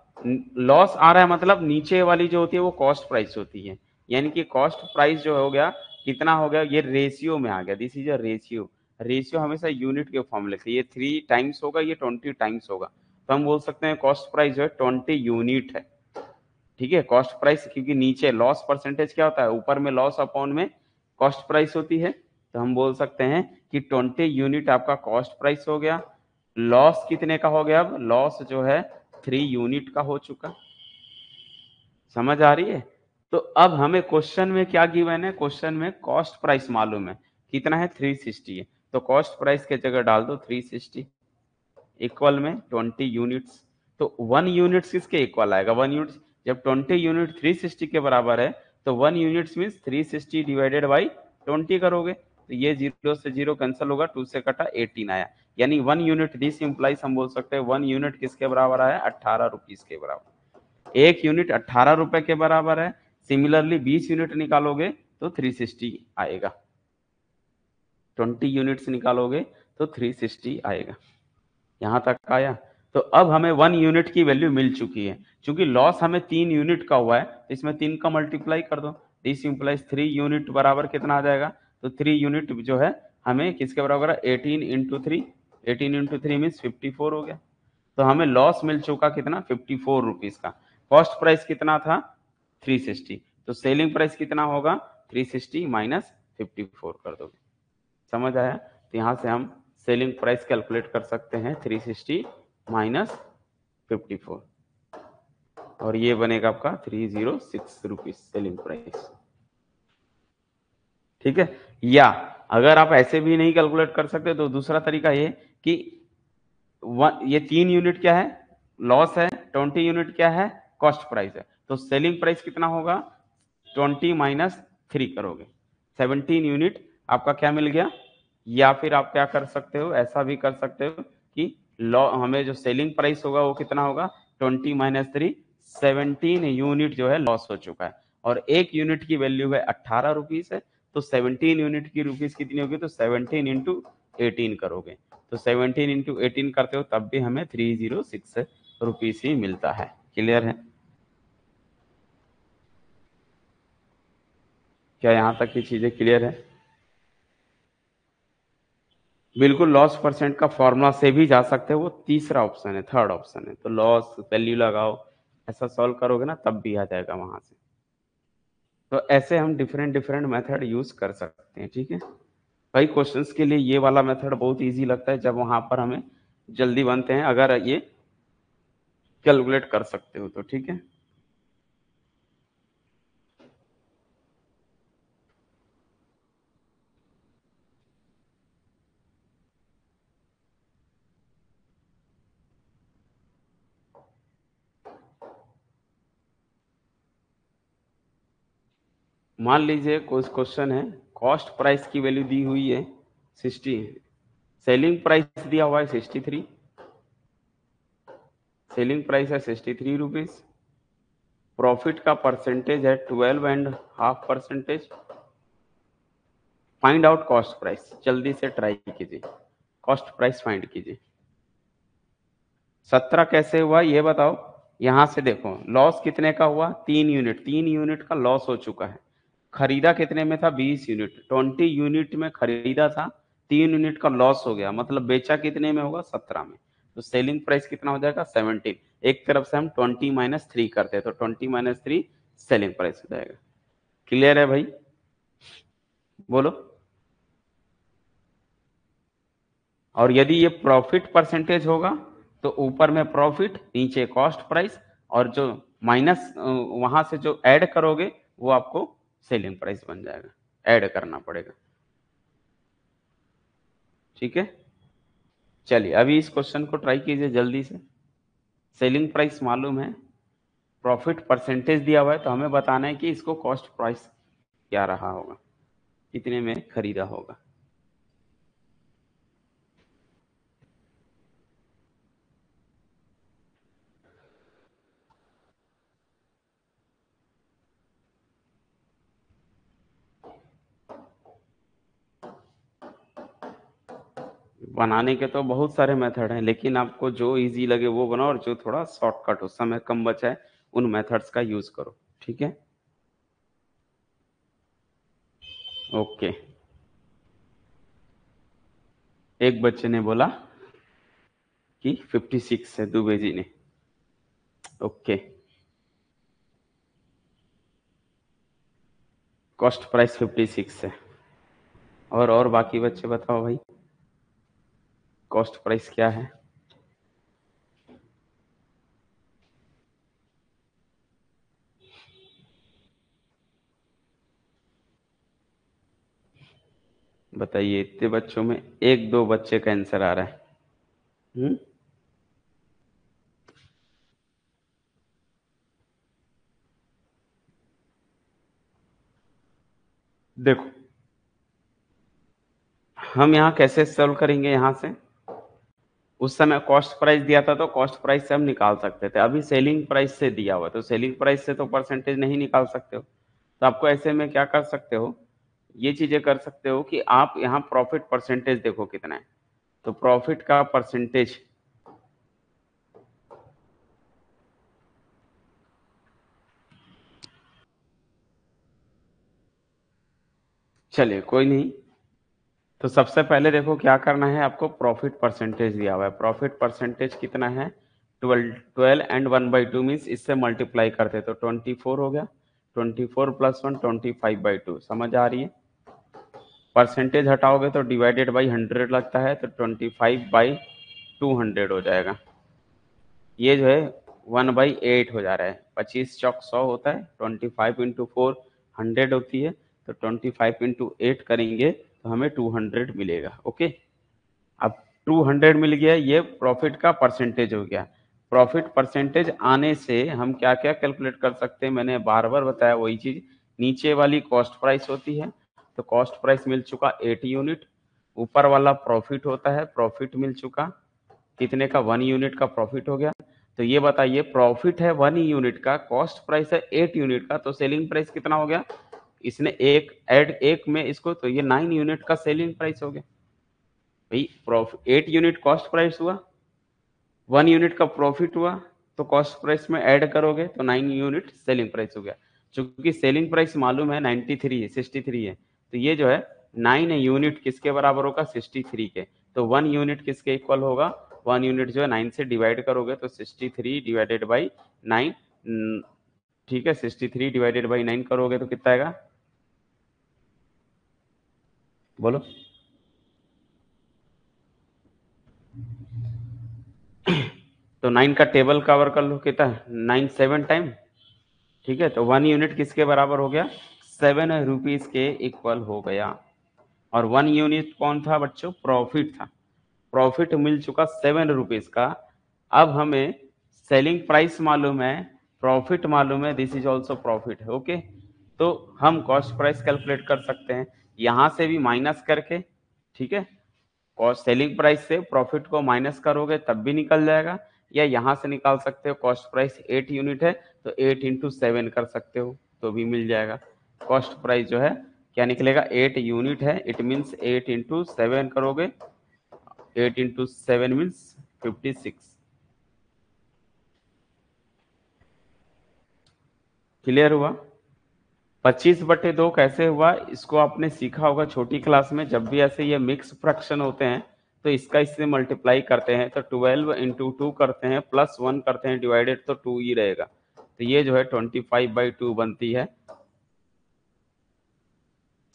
लॉस आ रहा है मतलब नीचे वाली जो होती है वो कॉस्ट प्राइस होती है, यानी कि कॉस्ट प्राइस जो हो गया कितना हो गया, ये रेशियो में आ गया, this is a ratio. Ratio हमेशा यूनिट के फॉर्मूले से, ये 3 टाइम्स होगा, ये 20 टाइम्स होगा, तो हम बोल सकते हैं कॉस्ट प्राइस जो है 20 यूनिट है, ठीक है। कॉस्ट प्राइस, क्योंकि नीचे लॉस परसेंटेज क्या होता है, ऊपर में लॉस अपॉन में कॉस्ट प्राइस होती है, तो हम बोल सकते हैं कि 20 यूनिट आपका कॉस्ट प्राइस हो गया। लॉस कितने का हो गया, अब लॉस जो है 3 यूनिट का हो चुका। समझ आ रही है? तो अब हमें क्वेश्चन में क्या गिवन है, क्वेश्चन में कॉस्ट प्राइस मालूम है, कितना है 360 है, तो कॉस्ट प्राइस के जगह डाल दो 360 इक्वल में 20 यूनिट्स। तो 1 यूनिट्स किसके इक्वल आएगा, 1 यूनिट जब 20 यूनिट 360 के बराबर है तो 1 यूनिट्स मीन्स 360 डिवाइडेड बाई 20 करोगे, तो ये 0 से 0 कैंसिल होगा, 2 से कटा 18 आया, यानी 1 यूनिट दिस इंप्लाइज हम बोल सकते हैं 1 यूनिट किसके बराबर आया, 18 रुपीज के बराबर। एक यूनिट 18 रुपए के बराबर है। सिमिलरली 20 यूनिट निकालोगे तो 360 आएगा, 20 यूनिट्स निकालोगे तो 360 आएगा। यहां तक आया। तो अब हमें 1 यूनिट की वैल्यू मिल चुकी है। चूंकि लॉस हमें 3 यूनिट का हुआ है, इसमें 3 का मल्टीप्लाई कर दो, दिस इंप्लाइज 3 यूनिट बराबर कितना आ जाएगा, तो 3 यूनिट जो है हमें किसके बराबर है, 18 into three, 18 into three means 54 हो गया। तो हमें लॉस मिल चुका कितना, 54 रुपीज का। कॉस्ट प्राइस कितना था, 360, तो सेलिंग प्राइस कितना होगा, 360 माइनस 54 कर दोगे। समझ आया। तो यहां से हम सेलिंग प्राइस कैलकुलेट कर सकते हैं 360 माइनस 54, और ये बनेगा आपका 306 रुपीज सेलिंग प्राइस। ठीक है। या अगर आप ऐसे भी नहीं कैलकुलेट कर सकते तो दूसरा तरीका ये कि ये 3 यूनिट क्या है, लॉस है, 20 यूनिट क्या है, कॉस्ट प्राइस है, तो सेलिंग प्राइस कितना होगा, 20 माइनस 3 करोगे, 17 यूनिट आपका क्या मिल गया। या फिर आप क्या कर सकते हो, ऐसा भी कर सकते हो कि लॉ हमें जो सेलिंग प्राइस होगा वो कितना होगा, 20 माइनस 3, 17 यूनिट जो है लॉस हो चुका है, और एक यूनिट की वैल्यू है 18 रुपीज है, तो 17 यूनिट की रुपीज कितनी होगी, तो 17 इंटू 18 करोगे, तो 17 इंटू 18 करते हो तब भी हमें 306 रुपीज ही मिलता है। क्लियर है, क्या यहाँ तक की चीजें क्लियर है। बिल्कुल, लॉस परसेंट का फॉर्मूला से भी जा सकते हो, वो तीसरा ऑप्शन है, थर्ड ऑप्शन है, तो लॉस वैल्यू लगाओ, ऐसा सॉल्व करोगे ना तब भी आ जाएगा वहां से। तो ऐसे हम डिफरेंट डिफरेंट मेथड यूज कर सकते हैं। ठीक है, कई क्वेश्चंस के लिए ये वाला मेथड बहुत इजी लगता है, जब वहां पर हमें जल्दी बनते हैं, अगर ये कैलकुलेट कर सकते हो तो। ठीक है, मान लीजिए कुछ क्वेश्चन है, कॉस्ट प्राइस की वैल्यू दी हुई है 60, सेलिंग प्राइस दिया हुआ है 63, सेलिंग प्राइस है 63 रुपीज, प्रॉफिट का परसेंटेज है 12.5%, फाइंड आउट कॉस्ट प्राइस। जल्दी से ट्राई कीजिए, कॉस्ट प्राइस फाइंड कीजिए। 17 कैसे हुआ ये बताओ। यहां से देखो लॉस कितने का हुआ, 3 यूनिट, 3 यूनिट का लॉस हो चुका है। खरीदा कितने में था, 20 यूनिट, 20 यूनिट में खरीदा था, 3 यूनिट का लॉस हो गया, मतलब बेचा कितने में होगा, 17 में, तो सेलिंग प्राइस कितना हो जाएगा, 17। एक तरफ से हम 20 माइनस 3 करते हैं, तो 20 माइनस 3 सेलिंग प्राइस हो जाएगा। क्लियर है भाई, बोलो। और यदि ये प्रॉफिट परसेंटेज होगा तो ऊपर में प्रॉफिट, नीचे कॉस्ट प्राइस, और जो माइनस वहां से जो ऐड करोगे वो आपको सेलिंग प्राइस बन जाएगा, ऐड करना पड़ेगा। ठीक है, चलिए अभी इस क्वेश्चन को ट्राई कीजिए जल्दी से। सेलिंग प्राइस मालूम है, प्रॉफिट परसेंटेज दिया हुआ है, तो हमें बताना है कि इसको कॉस्ट प्राइस क्या रहा होगा, कितने में खरीदा होगा। बनाने के तो बहुत सारे मेथड हैं, लेकिन आपको जो इजी लगे वो बनाओ, और जो थोड़ा शॉर्टकट हो, समय कम बचा है, उन मेथड्स का यूज करो। ठीक है, ओके। एक बच्चे ने बोला कि 56 है, दुबे जी ने। ओके, कॉस्ट प्राइस 56 है। और बाकी बच्चे बताओ भाई, कॉस्ट प्राइस क्या है। बताइए, इतने बच्चों में एक दो बच्चे का आंसर आ रहा है। देखो हम यहाँ कैसे सॉल्व करेंगे, यहाँ से उस समय कॉस्ट प्राइस दिया था तो कॉस्ट प्राइस से हम निकाल सकते थे, अभी सेलिंग प्राइस से दिया हुआ तो सेलिंग प्राइस से तो परसेंटेज नहीं निकाल सकते हो। तो आपको ऐसे में क्या कर सकते हो, ये चीजें कर सकते हो कि आप यहाँ प्रॉफिट परसेंटेज देखो कितना है, तो प्रॉफिट का परसेंटेज, चलिए कोई नहीं। तो सबसे पहले देखो क्या करना है आपको, प्रॉफिट परसेंटेज दिया हुआ है, प्रॉफिट परसेंटेज कितना है 12 एंड 1/2 मीन्स इससे मल्टीप्लाई करते तो 24 हो गया, 24 + 1 25/2, समझ आ रही है। परसेंटेज हटाओगे तो डिवाइडेड बाई 100 लगता है, तो 25/200 हो जाएगा। ये जो है 1/8 हो जा रहा है, 25 चौक 100 होता है, 25 इंटू 4 100 होती है, तो 25 इंटू 8 करेंगे तो हमें 200 मिलेगा। ओके, अब 200 मिल गया, ये प्रॉफिट का परसेंटेज हो गया। प्रॉफिट परसेंटेज आने से हम क्या क्या कैलकुलेट कर सकते हैं, मैंने बार बार बताया वही चीज, नीचे वाली कॉस्ट प्राइस होती है, तो कॉस्ट प्राइस मिल चुका 8 यूनिट, ऊपर वाला प्रॉफिट होता है, प्रॉफिट मिल चुका कितने का, 1 यूनिट का प्रॉफिट हो गया। तो ये बताइए, प्रॉफिट है 1 यूनिट का, कॉस्ट प्राइस है 8 यूनिट का, तो सेलिंग प्राइस कितना हो गया, इसने एक ऐड एक में इसको, तो ये 9 यूनिट का सेलिंग प्राइस हो गया। भाई प्रॉफिट 8 यूनिट कॉस्ट प्राइस हुआ, 1 यूनिट का प्रॉफिट हुआ, तो कॉस्ट प्राइस में ऐड करोगे तो 9 यूनिट सेलिंग प्राइस हो गया। चूंकि सेलिंग प्राइस मालूम है 93 है, 63 है, तो ये जो है 9 यूनिट किसके बराबर होगा, 63 के। तो 1 यूनिट किसके इक्वल होगा, 1 यूनिट जो है 9 से डिवाइड करोगे तो 63 डिवाइडेड बाई 9, ठीक है, 63 डिवाइडेड बाई 9 करोगे तो कितना आएगा, बोलो। तो 9 का टेबल कवर कर लो, कितना 9 7 टाइम, ठीक है, तो 1 यूनिट किसके बराबर हो गया, 7 रुपीज के इक्वल हो गया। और 1 यूनिट कौन था बच्चों, प्रॉफिट था, प्रॉफिट मिल चुका 7 रुपीज का। अब हमें सेलिंग प्राइस मालूम है, प्रॉफिट मालूम है, दिस इज ऑल्सो प्रॉफिट है। ओके, तो हम कॉस्ट प्राइस कैलकुलेट कर सकते हैं यहां से भी माइनस करके, ठीक है, कॉस्ट सेलिंग प्राइस से प्रॉफिट को माइनस करोगे तब भी निकल जाएगा, या यहां से निकाल सकते हो, कॉस्ट प्राइस 8 यूनिट है तो 8 इंटू 7 कर सकते हो तो भी मिल जाएगा। कॉस्ट प्राइस जो है क्या निकलेगा, 8 यूनिट है, इट मीन्स 8 इंटू 7 करोगे, 8 इंटू 7 मीन्स 56। क्लियर हुआ। 25/2 कैसे हुआ, इसको आपने सीखा होगा छोटी क्लास में, जब भी ऐसे ये मिक्स फ्रैक्शन होते हैं तो इसका इससे मल्टीप्लाई करते हैं, तो 12 इंटू 2 करते हैं प्लस 1 करते हैं, डिवाइडेड तो 2 ही रहेगा, तो ये जो है 25/2 बनती है।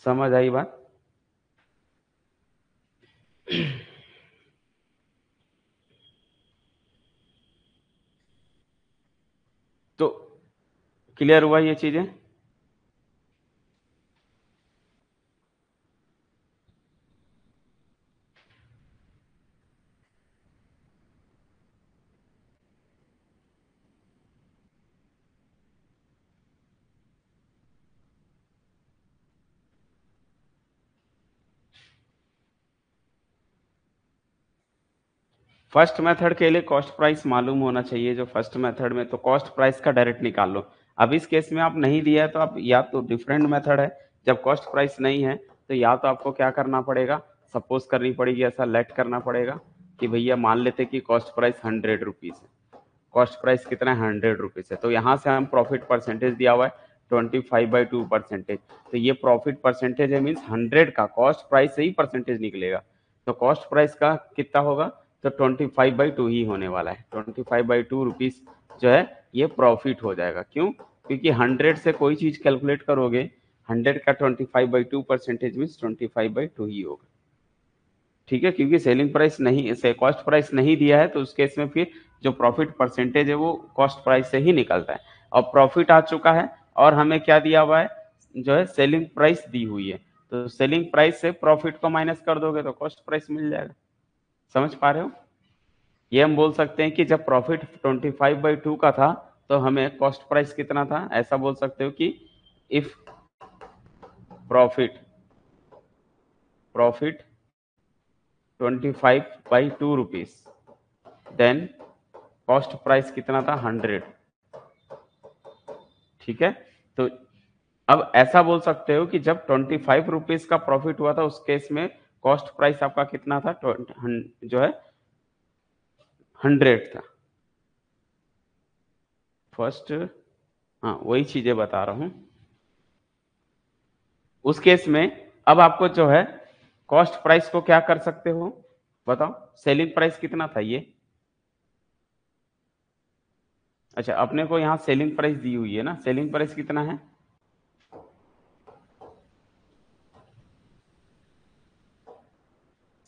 समझ आई बात। तो क्लियर हुआ ये चीजें। फर्स्ट मेथड के लिए कॉस्ट प्राइस मालूम होना चाहिए, जो फर्स्ट मेथड में तो कॉस्ट प्राइस का डायरेक्ट निकाल लो। अब इस केस में आप नहीं दिया है तो आप या तो डिफरेंट मेथड है, जब कॉस्ट प्राइस नहीं है तो या तो आपको क्या करना पड़ेगा, सपोज करनी पड़ेगी, ऐसा लेट करना पड़ेगा कि भैया मान लेते कि कॉस्ट प्राइस 100 रुपीज है, कॉस्ट प्राइस कितना है 100 रुपीज है, तो यहाँ से हम प्रॉफिट परसेंटेज दिया हुआ है 25/2%, तो ये प्रॉफिट परसेंटेज है, मीन्स 100 का कॉस्ट प्राइस से ही परसेंटेज निकलेगा, तो कॉस्ट प्राइस का कितना होगा, तो 25/2 ही होने वाला है, 25/2 रुपीज जो है ये प्रॉफिट हो जाएगा। क्यों, क्योंकि 100 से कोई चीज कैलकुलेट करोगे, 100 का 25/2 परसेंटेज मीन्स 25/2 ही होगा, ठीक है, क्योंकि सेलिंग प्राइस नहीं से कॉस्ट प्राइस नहीं दिया है, तो उस केस में फिर जो प्रॉफिट परसेंटेज है वो कॉस्ट प्राइस से ही निकलता है। और प्रॉफिट आ चुका है और हमें क्या दिया हुआ है, जो है सेलिंग प्राइस दी हुई है, तो सेलिंग प्राइस से प्रॉफिट को माइनस कर दोगे तो कॉस्ट प्राइस मिल जाएगा। समझ पा रहे हो? ये हम बोल सकते हैं कि जब प्रॉफिट 25/2 का था तो हमें कॉस्ट प्राइस कितना था, ऐसा बोल सकते हो कि if profit 25/2 rupees then cost price कितना था 100। ठीक है, तो अब ऐसा बोल सकते हो कि जब 25 रुपीज का प्रॉफिट हुआ था उस केस में कॉस्ट प्राइस आपका कितना था, जो है 100 था। फर्स्ट, हाँ वही चीजें बता रहा हूं। उस केस में अब आपको जो है कॉस्ट प्राइस को क्या कर सकते हो बताओ, सेलिंग प्राइस कितना था ये। अच्छा, अपने को यहाँ सेलिंग प्राइस दी हुई है ना, सेलिंग प्राइस कितना है,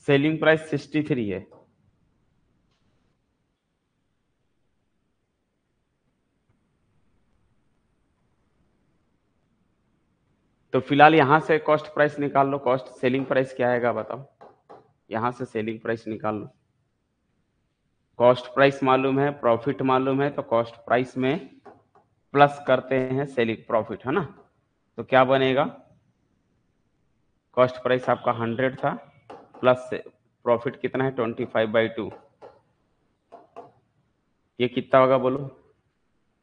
सेलिंग प्राइस 63 है। तो फिलहाल यहां से कॉस्ट प्राइस निकाल लो, कॉस्ट सेलिंग प्राइस क्या आएगा बताओ, यहां से सेलिंग प्राइस निकाल लो। कॉस्ट प्राइस मालूम है, प्रॉफिट मालूम है, तो कॉस्ट प्राइस में प्लस करते हैं सेलिंग प्रॉफिट, है ना। तो क्या बनेगा, कॉस्ट प्राइस आपका 100 था प्लस प्रॉफिट कितना है 25/2, ये कितना होगा बोलो,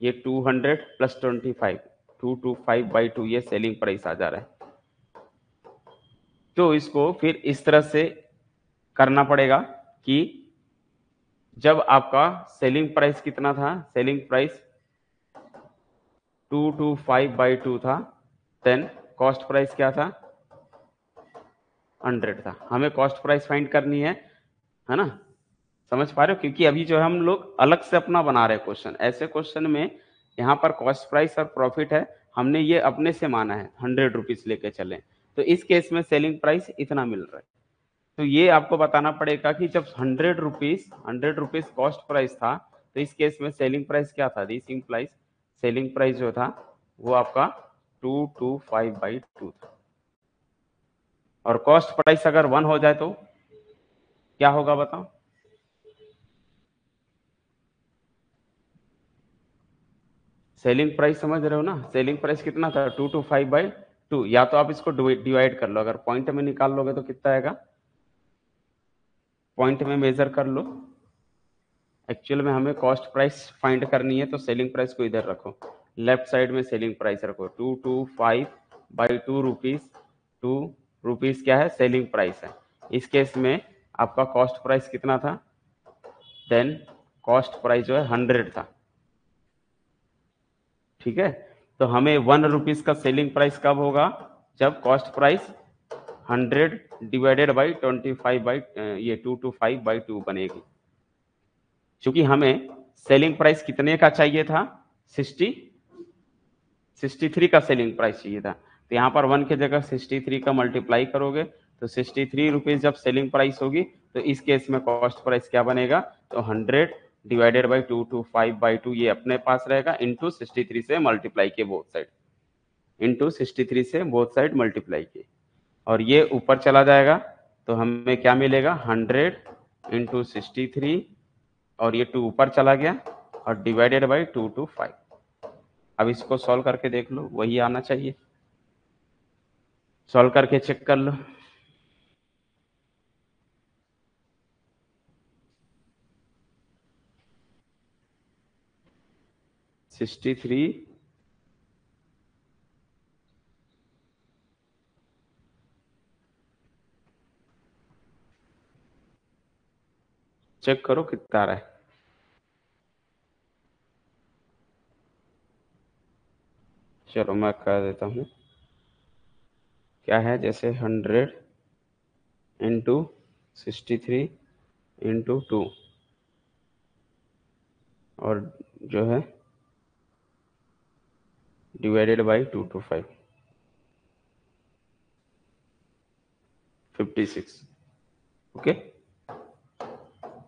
ये 200 प्लस 25, 225/2 ये सेलिंग प्राइस आ जा रहा है। तो इसको फिर इस तरह से करना पड़ेगा कि जब आपका सेलिंग प्राइस कितना था, सेलिंग प्राइस 225/2 था, देन कॉस्ट प्राइस क्या था 100 था। हमें कॉस्ट प्राइस फाइंड करनी है ना, समझ पा रहे हो, क्योंकि अभी जो है हम लोग अलग से अपना बना रहे हैं क्वेश्चन। ऐसे क्वेश्चन में यहाँ पर कॉस्ट प्राइस और प्रॉफिट है, हमने ये अपने से माना है 100 रुपीज लेके चले, तो इस केस में सेलिंग प्राइस इतना मिल रहा है। तो ये आपको बताना पड़ेगा कि जब 100 रुपीज कॉस्ट प्राइस था तो इस केस में सेलिंग प्राइस क्या था, दिस इंप्लाइज सेलिंग प्राइस जो था वो आपका 225/2 था। और कॉस्ट प्राइस अगर 1 हो जाए तो क्या होगा बताओ, सेलिंग प्राइस समझ रहे हो ना, सेलिंग प्राइस कितना था 225/2, या तो आप इसको डिवाइड कर लो, अगर पॉइंट में निकाल लोगे तो कितना आएगा, पॉइंट में मेजर कर लो। एक्चुअल में हमें कॉस्ट प्राइस फाइंड करनी है तो सेलिंग प्राइस को इधर रखो, लेफ्ट साइड में सेलिंग प्राइस रखो, 225/2 रुपीज, 2 रुपीज क्या है सेलिंग प्राइस है। इस केस में आपका कॉस्ट प्राइस कितना था, देन कॉस्ट प्राइस जो है 100 था। ठीक है, तो हमें 1 रुपीज का सेलिंग प्राइस कब होगा, जब कॉस्ट प्राइस 100 डिवाइडेड बाई 225/2 बनेगी। क्योंकि हमें सेलिंग प्राइस कितने का चाहिए था, 63 का सेलिंग प्राइस चाहिए था, तो यहाँ पर 1 की जगह 63 का मल्टीप्लाई करोगे तो 63 रुपीज जब सेलिंग प्राइस होगी तो इस केस में कॉस्ट प्राइस क्या बनेगा, तो 100 डिवाइडेड बाई 225/2 ये अपने पास रहेगा, इंटू 63 से मल्टीप्लाई के बोथ साइड, इंटू 63 से बोथ साइड मल्टीप्लाई के, और ये ऊपर चला जाएगा तो हमें क्या मिलेगा 100 इंटू 63, और ये 2 ऊपर चला गया और डिवाइडेड बाई 225। अब इसको सॉल्व करके देख लो, वही आना चाहिए, सॉल्व करके चेक कर लो। सिक्सटी थ्री चेक करो कितना आ रहा है, चलो मैं कर देता हूँ। क्या है, जैसे 100 इंटू 63 इंटू 2 और जो है डिवाइडेड बाई 225, 56। ओके,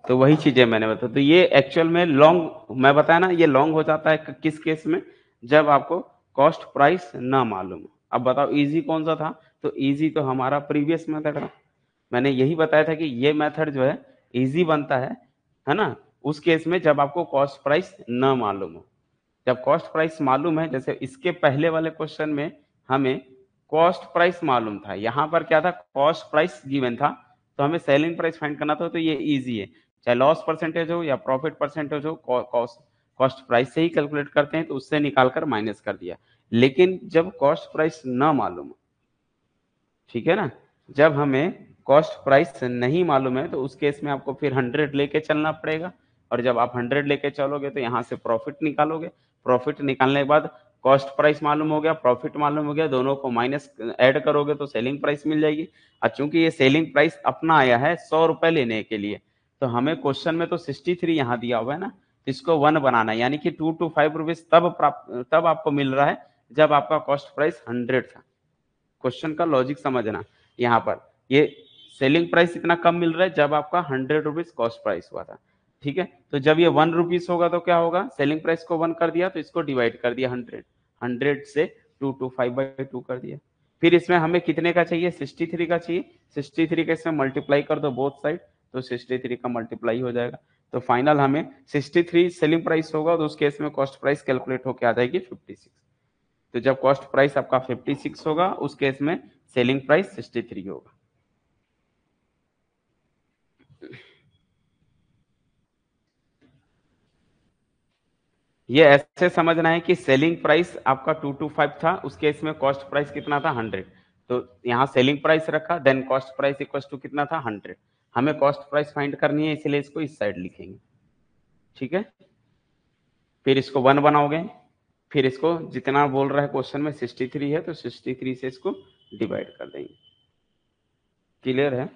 तो वही चीजें मैंने बताया। तो ये एक्चुअल में लॉन्ग, मैं बताया ना, ये लॉन्ग हो जाता है किस केस में, जब आपको कॉस्ट प्राइस ना मालूम। अब बताओ इजी कौन सा था, तो इजी तो हमारा प्रीवियस मेथड है। मैंने यही बताया था कि ये मेथड जो है इजी बनता है ना, उस केस में जब आपको कॉस्ट प्राइस न मालूम हो। जब कॉस्ट प्राइस मालूम है, जैसे इसके पहले वाले क्वेश्चन में हमें कॉस्ट प्राइस मालूम था, यहाँ पर क्या था, कॉस्ट प्राइस गिवन था, तो हमें सेलिंग प्राइस फाइंड करना था, तो ये इजी है। चाहे लॉस परसेंटेज हो या प्रॉफिट परसेंटेज हो, कॉस्ट प्राइस से ही कैलकुलेट करते हैं, तो उससे निकाल कर माइनस कर दिया। लेकिन जब कॉस्ट प्राइस ना मालूम, ठीक है ना, जब हमें कॉस्ट प्राइस नहीं मालूम है, तो उस केस में आपको फिर 100 लेके चलना पड़ेगा, और जब आप 100 लेके चलोगे तो यहाँ से प्रॉफिट निकालोगे। प्रॉफिट निकालने के बाद कॉस्ट प्राइस मालूम हो गया, प्रॉफिट मालूम हो गया, दोनों को माइनस ऐड करोगे तो सेलिंग प्राइस मिल जाएगी। और चूंकि ये सेलिंग प्राइस अपना आया है 100 रुपए लेने के लिए, तो हमें क्वेश्चन में तो 63 यहाँ दिया हुआ है ना, इसको 1 बनाना है, यानी कि 2 to 5 रुपीज तब आपको मिल रहा है जब आपका कॉस्ट प्राइस 100 था। क्वेश्चन का लॉजिक समझना, यहाँ पर ये सेलिंग प्राइस इतना कम मिल रहा है जब आपका 100 रुपीज कॉस्ट प्राइस हुआ था, ठीक है। तो जब ये 1 रुपीज होगा तो क्या होगा, सेलिंग प्राइस को 1 कर दिया तो इसको डिवाइड कर दिया 100 से 2 to 5/2 कर दिया। फिर इसमें हमें कितने का चाहिए, 63 का चाहिए। 63 का इसमें मल्टीप्लाई कर दो बोथ साइड, तो 63 का मल्टीप्लाई हो जाएगा। तो फाइनल हमें 63 सेलिंग प्राइस होगा, तो उस केस में कॉस्ट प्राइस कैलकुलेट होकर आ जाएगी 56। तो जब कॉस्ट प्राइस आपका 56 होगा, उस केस में सेलिंग प्राइस 63 होगा। ये ऐसे समझना है कि सेलिंग प्राइस आपका 225 था, उस केस में कॉस्ट प्राइस कितना था, 100। तो यहाँ सेलिंग प्राइस रखा, then cost price equal to कितना था, 100। हमें कॉस्ट प्राइस फाइंड करनी है, इसलिए इसको इस साइड लिखेंगे, ठीक है। फिर इसको 1 बनाओगे, फिर इसको जितना बोल रहा है क्वेश्चन में 63 है, तो 63 से इसको डिवाइड कर देंगे। क्लियर है।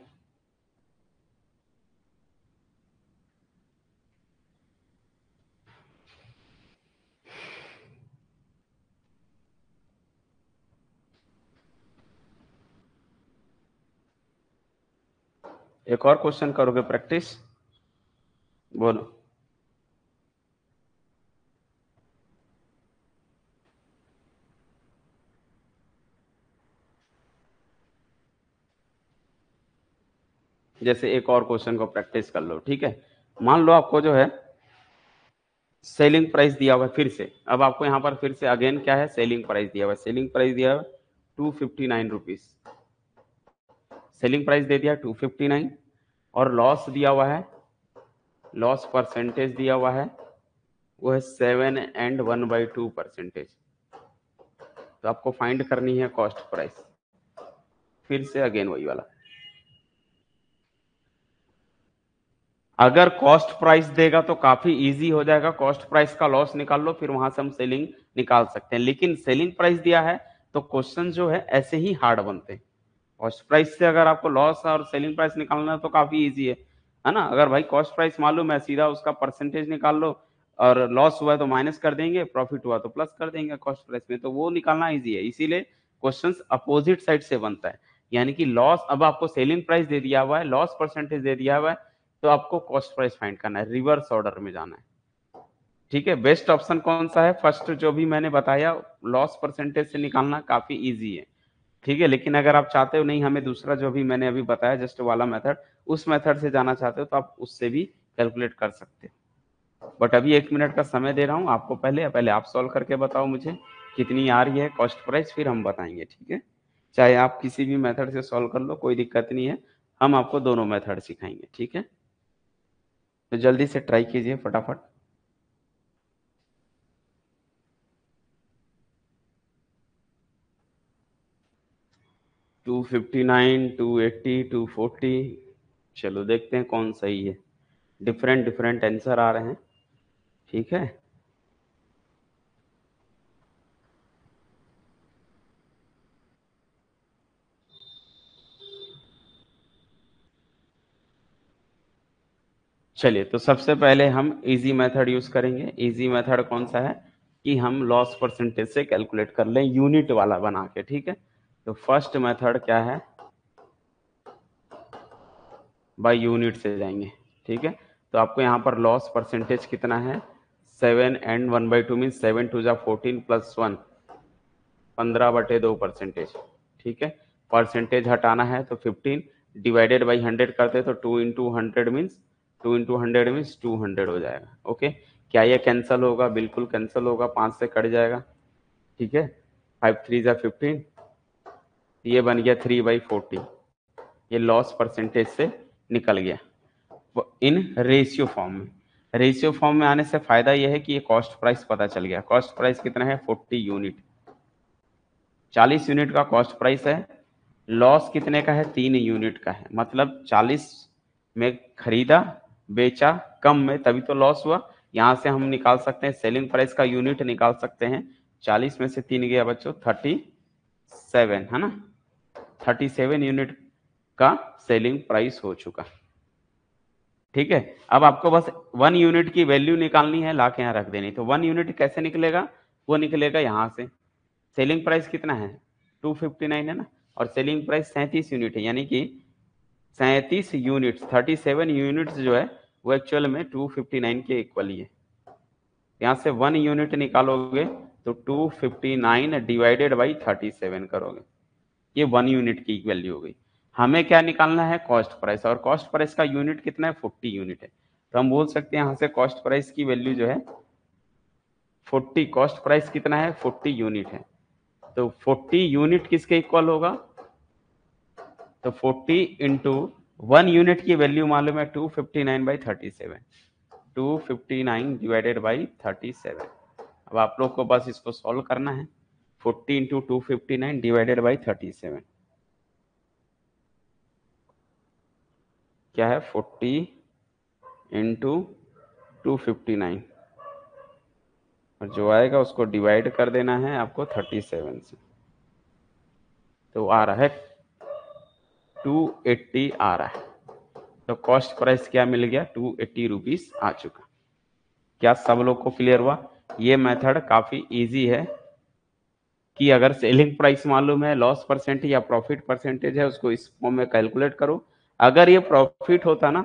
एक और क्वेश्चन करोगे प्रैक्टिस, बोलो। जैसे एक और क्वेश्चन को प्रैक्टिस कर लो, ठीक है। मान लो आपको जो है सेलिंग प्राइस दिया हुआ है, फिर से अब आपको यहाँ पर फिर से अगेन क्या है, सेलिंग प्राइस दिया हुआ है। सेलिंग प्राइस दिया हुआ है 259 रुपीज, सेलिंग प्राइस दे दिया 259, और लॉस दिया हुआ है, लॉस परसेंटेज दिया हुआ है, वो है 7.1/2%। तो आपको फाइंड करनी है कॉस्ट प्राइस। फिर से अगेन वही वाला, अगर कॉस्ट प्राइस देगा तो काफी इजी हो जाएगा, कॉस्ट प्राइस का लॉस निकाल लो, फिर वहां से हम सेलिंग निकाल सकते हैं। लेकिन सेलिंग प्राइस दिया है तो क्वेश्चन जो है ऐसे ही हार्ड बनते हैं। कॉस्ट प्राइस से अगर आपको लॉस और सेलिंग प्राइस निकालना है तो काफी इजी है ना। अगर भाई कॉस्ट प्राइस मालूम है, सीधा उसका परसेंटेज निकाल लो, और लॉस हुआ है तो माइनस कर देंगे, प्रॉफिट हुआ तो प्लस कर देंगे कॉस्ट प्राइस में, तो वो निकालना इजी है। इसीलिए क्वेश्चन अपोजिट साइड से बनता है, यानी कि लॉस, अब आपको सेलिंग प्राइस दे दिया हुआ है, लॉस परसेंटेज दे दिया हुआ है, तो आपको कॉस्ट प्राइस फाइंड करना है, रिवर्स ऑर्डर में जाना है, ठीक है। बेस्ट ऑप्शन कौन सा है, फर्स्ट जो भी मैंने बताया, लॉस परसेंटेज से निकालना काफी इजी है, ठीक है। लेकिन अगर आप चाहते हो नहीं, हमें दूसरा जो भी मैंने अभी बताया जस्ट वाला मेथड, उस मेथड से जाना चाहते हो, तो आप उससे भी कैलकुलेट कर सकते हो। बट अभी 1 मिनट का समय दे रहा हूँ आपको, पहले आप सॉल्व करके बताओ मुझे कितनी आ रही है कॉस्ट प्राइस, फिर हम बताएंगे, ठीक है। चाहे आप किसी भी मेथड से सॉल्व कर लो, कोई दिक्कत नहीं है, हम आपको दोनों मेथड सिखाएंगे, ठीक है। तो जल्दी से ट्राई कीजिए फटाफट। टू 59, 280, 240, चलो देखते हैं कौन सही है। डिफरेंट डिफरेंट आंसर आ रहे हैं, ठीक है। चलिए, तो सबसे पहले हम इजी मेथड यूज करेंगे। इजी मेथड कौन सा है कि हम लॉस परसेंटेज से कैलकुलेट कर लें, यूनिट वाला बना के, ठीक है। तो फर्स्ट मेथड क्या है, बाय यूनिट से जाएंगे, ठीक है। तो आपको यहाँ पर लॉस परसेंटेज कितना है, 7 and 1/2 मीन 7 2 जा 14 + 1, 15/2 परसेंटेज, ठीक है। परसेंटेज हटाना है तो 15 डिवाइडेड बाई 100 करते तो 2 इंटू 100 मीन्स 200 हो जाएगा। ओके, क्या ये कैंसिल होगा? बिल्कुल कैंसिल होगा, 5 से कट जाएगा। ठीक है, 5 3 जा 15, ये बन गया 3/40। ये लॉस परसेंटेज से निकल गया इन रेशियो फॉर्म में। रेशियो फॉर्म में आने से फायदा यह है कि ये कॉस्ट प्राइस पता चल गया। कॉस्ट प्राइस कितना है? 40 यूनिट, 40 यूनिट का कॉस्ट प्राइस है। लॉस कितने का है? 3 यूनिट का है। मतलब 40 में खरीदा, बेचा कम में, तभी तो लॉस हुआ। यहां से हम निकाल सकते हैं सेलिंग प्राइस का यूनिट निकाल सकते हैं। 40 में से 3 गया बच्चों 37, है ना? 37 यूनिट का सेलिंग प्राइस हो चुका। ठीक है, अब आपको बस 1 यूनिट की वैल्यू निकालनी है, लाके यहाँ रख देनी। तो 1 यूनिट कैसे निकलेगा? वो निकलेगा यहाँ से। सेलिंग प्राइस कितना है? 259 है ना, और सेलिंग प्राइस 37 यूनिट है, यानी कि 37 यूनिट्स, 37 यूनिट्स जो है वो एक्चुअल में 259 के इक्वल ही है। यहाँ से 1 यूनिट निकालोगे तो 259 डिवाइडेड बाई 37 करोगे, ये 1 यूनिट की वैल्यू हो गई। हमें क्या निकालना है? कॉस्ट प्राइस, और कॉस्ट प्राइस का यूनिट कितना है? 40 यूनिट है। तो हम बोल सकते हैं यहाँ से कॉस्ट प्राइस की वैल्यू जो है 40, कॉस्ट प्राइस कितना है? 40 यूनिट है। तो 40 यूनिट किसके इक्वल होगा? तो 40 इंटू 1 यूनिट की वैल्यू मालूम है 259/37, 259 डिवाइडेड बाई 37। अब आप लोग को बस इसको सॉल्व करना है। 40 इंटू 259 डिवाइडेड बाई 37 क्या है? 40 इंटू 259, और जो आएगा उसको डिवाइड कर देना है आपको 37 से, तो आ रहा है 280 आ रहा है। तो कॉस्ट प्राइस क्या मिल गया? 280 रुपीस आ चुका। क्या सब लोग को क्लियर हुआ? ये मेथड काफी इजी है कि अगर सेलिंग प्राइस मालूम है, लॉस परसेंट या प्रॉफिट परसेंटेज है, उसको इस फॉर्म में कैलकुलेट करो। अगर ये प्रॉफिट होता ना,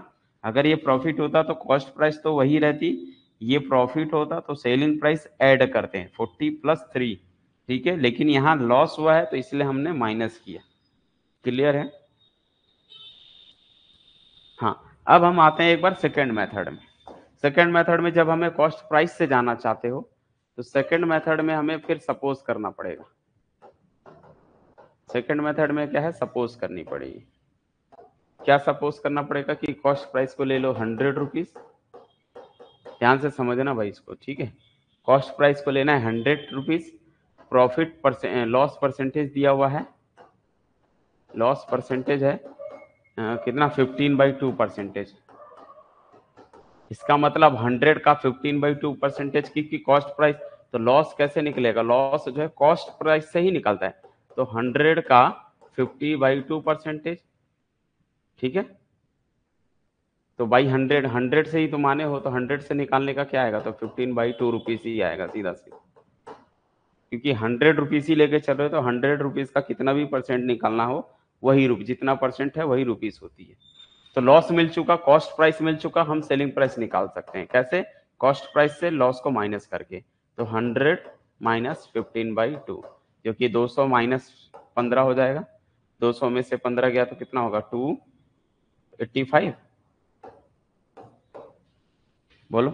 अगर ये प्रॉफिट होता तो कॉस्ट प्राइस तो वही रहती, ये प्रॉफिट होता तो सेलिंग प्राइस ऐड करते हैं 40 + 3। ठीक है, लेकिन यहाँ लॉस हुआ है तो इसलिए हमने माइनस किया। क्लियर है? हाँ, अब हम आते हैं एक बार सेकेंड मेथड में। सेकेंड मेथड में जब हमें कॉस्ट प्राइस से जाना चाहते हो तो सेकेंड मेथड में हमें फिर सपोज करना पड़ेगा। सेकेंड मेथड में क्या है? सपोज करनी पड़ेगी। क्या सपोज करना पड़ेगा? कि कॉस्ट प्राइस को ले लो 100 रुपीज। ध्यान से समझना भाई इसको, ठीक है? कॉस्ट प्राइस को लेना है 100 रुपीज। प्रॉफिट लॉस परसेंटेज दिया हुआ है, लॉस परसेंटेज है कितना? 15/2%। इसका मतलब 100 का 15/2% की कॉस्ट प्राइस। तो लॉस कैसे निकलेगा? लॉस जो है कॉस्ट प्राइस से ही निकलता है। तो 100 का 50/2%। ठीक है, तो बाई 100, 100 से ही तो माने हो, तो 100 से निकालने का क्या आएगा? तो 15/2 रुपीज ही आएगा सीधा सीधा, क्योंकि 100 रुपीज ही लेके चल रहे हो तो 100 रुपीज का कितना भी परसेंट निकालना हो वही जितना परसेंट है वही रुपीज होती है। तो लॉस मिल चुका, कॉस्ट प्राइस मिल चुका, हम सेलिंग प्राइस निकाल सकते हैं। कैसे? कॉस्ट प्राइस से लॉस को माइनस करके। तो 100 माइनस 15/2, जो कि 200 माइनस 15 हो जाएगा। 200 में से 15 गया तो कितना होगा? 285। बोलो,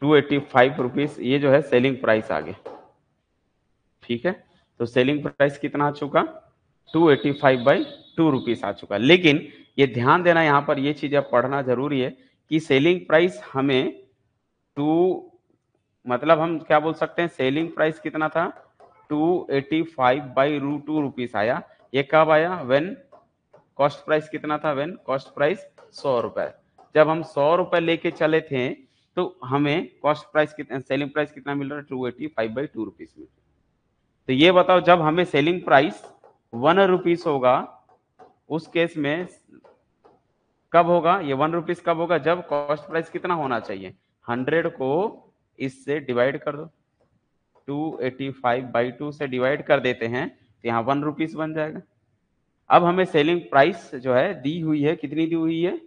285 रुपीज, ये जो है सेलिंग प्राइस आ गया। ठीक है, तो सेलिंग प्राइस कितना आ चुका? 285/2 रुपीज आ चुका। लेकिन ये ध्यान देना, यहाँ पर ये चीज अब पढ़ना जरूरी है कि सेलिंग प्राइस हमें टू, मतलब हम क्या बोल सकते हैं, सेलिंग प्राइस कितना था? 285/2 रुपीज आया। ये कब आया? व्हेन कॉस्ट प्राइस कितना था? व्हेन कॉस्ट प्राइस 100 रुपए। जब हम 100 रुपए लेके चले थे तो हमें कॉस्ट प्राइस कितना, सेलिंग प्राइस कितना मिल रहा है? 285/2 रुपीज में। तो ये बताओ, जब हमें सेलिंग प्राइस 1 रुपीज होगा उस केस में कब होगा? ये 1 रुपीज कब होगा? जब कॉस्ट प्राइस कितना होना चाहिए? 100 को इससे डिवाइड कर दो, 285/2 से डिवाइड कर देते हैं तो यहाँ 1 रुपीज बन जाएगा। अब हमें सेलिंग प्राइस जो है दी हुई है, कितनी दी हुई है?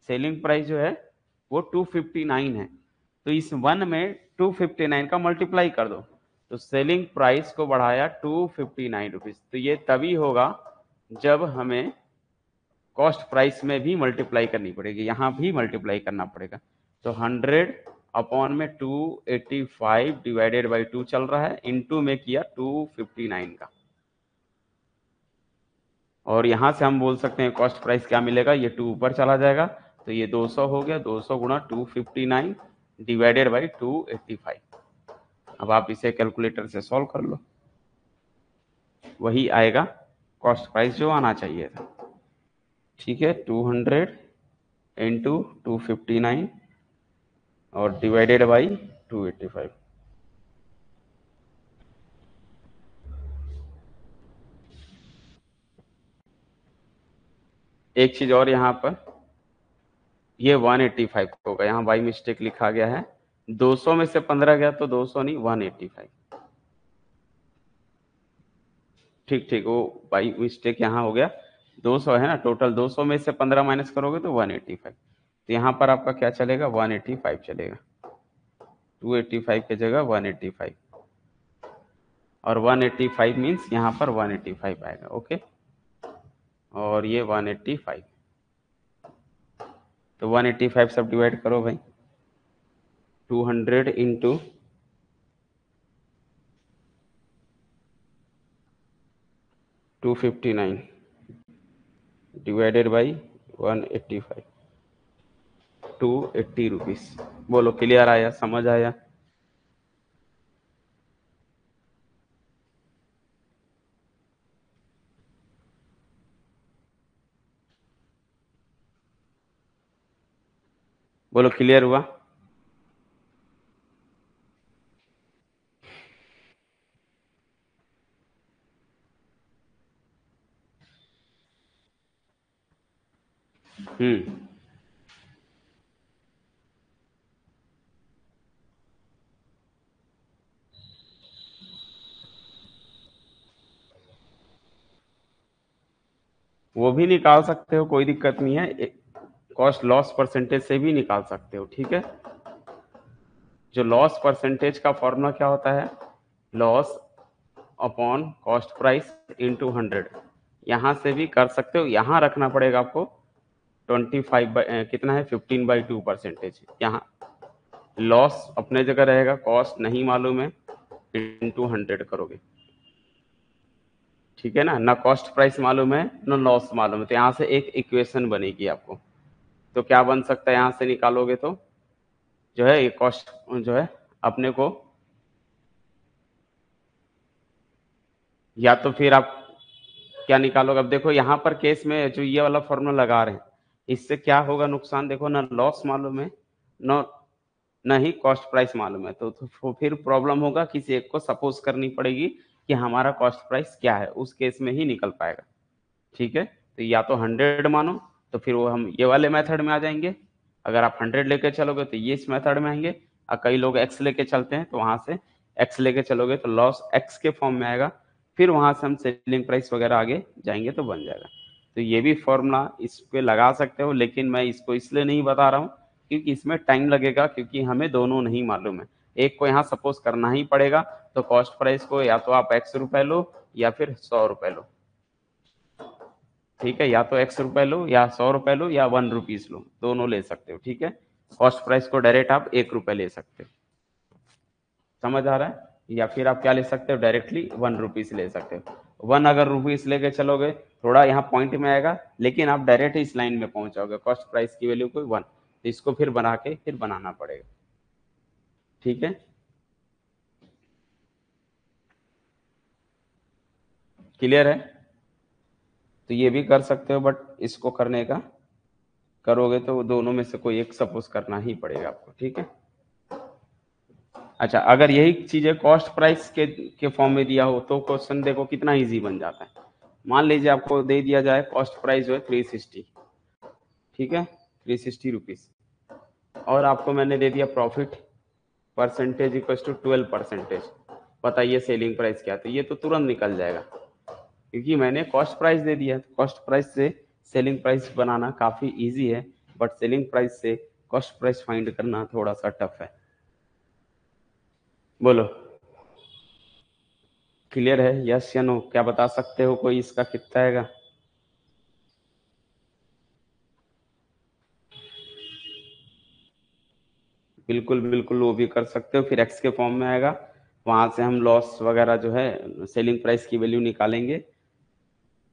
सेलिंग प्राइस जो है वो 259 है। तो इस 1 में 259 का मल्टीप्लाई कर दो, तो सेलिंग प्राइस को बढ़ाया 259 रुपीज। तो ये तभी होगा जब हमें कॉस्ट प्राइस में भी मल्टीप्लाई करनी पड़ेगी, यहां भी मल्टीप्लाई करना पड़ेगा। तो 100 अपॉन में 285 डिवाइडेड बाई 2 चल रहा है, इनटू में किया 259 का, और यहां से हम बोल सकते हैं कॉस्ट प्राइस क्या मिलेगा, ये 2 ऊपर चला जाएगा तो ये 200 हो गया, 200 गुणा 259 डिवाइडेड बाई 285। अब आप इसे कैलकुलेटर से सॉल्व कर लो, वही आएगा कॉस्ट प्राइस जो आना चाहिए था। ठीक है, 200 इंटू 259 और डिवाइडेड बाई 285। एक चीज और, यहाँ पर ये 185 होगा, यहाँ बाई मिस्टेक लिखा गया है, 200 में से 15 गया तो 200 नहीं 185। ठीक ठीक, वो बाई मिस्टेक यहाँ हो गया, 200 है ना टोटल, 200 में से 15 माइनस करोगे तो 185। तो यहाँ पर आपका क्या चलेगा, 185 चलेगा, 285 की जगह 185, और 185 मीन्स यहाँ पर 185 आएगा। ओके, और ये 185, तो 185 सब डिवाइड करो भाई, 200 इंटू 259 डिवाइडेड बाई 185, 280 रुपीज। बोलो क्लियर आया, समझ आया? बोलो क्लियर हुआ? वो भी निकाल सकते हो, कोई दिक्कत नहीं है, कॉस्ट लॉस परसेंटेज से भी निकाल सकते हो। ठीक है, जो लॉस परसेंटेज का फॉर्मूला क्या होता है, loss upon cost price into 100, यहां से भी कर सकते हो, यहां रखना पड़ेगा आपको 25 कितना है 15/2%। यहाँ लॉस अपने जगह रहेगा, कॉस्ट नहीं मालूम है, इंटू 100 करोगे। ठीक है ना कॉस्ट प्राइस मालूम है ना लॉस मालूम है, तो यहाँ से एक इक्वेशन बनेगी आपको। तो क्या बन सकता है, यहां से निकालोगे तो जो है ये कॉस्ट जो है अपने को, या तो फिर आप क्या निकालोगे, अब देखो यहाँ पर केस में जो ये वाला फॉर्मूला लगा रहे हैं, इससे क्या होगा नुकसान, देखो ना लॉस मालूम है न न ही कॉस्ट प्राइस मालूम है, तो फिर प्रॉब्लम होगा, किसी एक को सपोज करनी पड़ेगी कि हमारा कॉस्ट प्राइस क्या है, उस केस में ही निकल पाएगा। ठीक है, तो या तो 100 मानो, तो फिर वो हम ये वाले मेथड में आ जाएंगे, अगर आप 100 लेके चलोगे तो ये इस मेथड में आएंगे, और कई लोग एक्स लेके चलते हैं तो वहां से एक्स लेके चलोगे तो लॉस एक्स के फॉर्म में आएगा, फिर वहां से हम सेलिंग प्राइस वगैरह आगे जाएंगे तो बन जाएगा। तो ये भी फॉर्मूला इस पे लगा सकते हो, लेकिन मैं इसको इसलिए नहीं बता रहा हूँ क्योंकि इसमें टाइम लगेगा, क्योंकि हमें दोनों नहीं मालूम है, एक को यहाँ सपोज करना ही पड़ेगा। तो कॉस्ट प्राइस को या तो आप एक्स रुपए लो या फिर 100 रुपए लो। ठीक है, या तो एक्स रुपए लो या 100 रुपए लो या 1 रुपीज लो, दोनों ले सकते हो। ठीक है, कॉस्ट प्राइस को डायरेक्ट आप 1 रुपए ले सकते हो, समझ आ रहा है? या फिर आप क्या ले सकते हो, डायरेक्टली 1 रुपीज ले सकते हो। 1 अगर रुपीज लेके चलोगे थोड़ा यहाँ पॉइंट में आएगा, लेकिन आप डायरेक्ट इस लाइन में पहुंच जाओगे, कॉस्ट प्राइस की वैल्यू कोई 1, तो इसको फिर बना के फिर बनाना पड़ेगा। ठीक है, क्लियर है? तो ये भी कर सकते हो, बट इसको करने का करोगे तो दोनों में से कोई एक सपोज करना ही पड़ेगा आपको। ठीक है, अच्छा, अगर यही चीजें कॉस्ट प्राइस के फॉर्म में दिया हो तो क्वेश्चन देखो कितना इजी बन जाता है। मान लीजिए आपको दे दिया जाए कॉस्ट प्राइस जो है 360, ठीक है, 360 रुपीज, और आपको मैंने दे दिया प्रॉफिट परसेंटेज इक्वल टू 12%, बताइए सेलिंग प्राइस क्या, तो ये तो तुरंत निकल जाएगा क्योंकि मैंने कॉस्ट प्राइस दे दिया। कॉस्ट प्राइस से सेलिंग प्राइस बनाना काफी इजी है, बट सेलिंग प्राइस से कॉस्ट प्राइस फाइंड करना थोड़ा सा टफ है। बोलो क्लियर है? यस या नो? क्या बता सकते हो कोई इसका कितना आएगा? बिल्कुल बिल्कुल, वो भी कर सकते हो। फिर एक्स के फॉर्म में आएगा, वहां से हम लॉस वगैरह जो है सेलिंग प्राइस की वैल्यू निकालेंगे,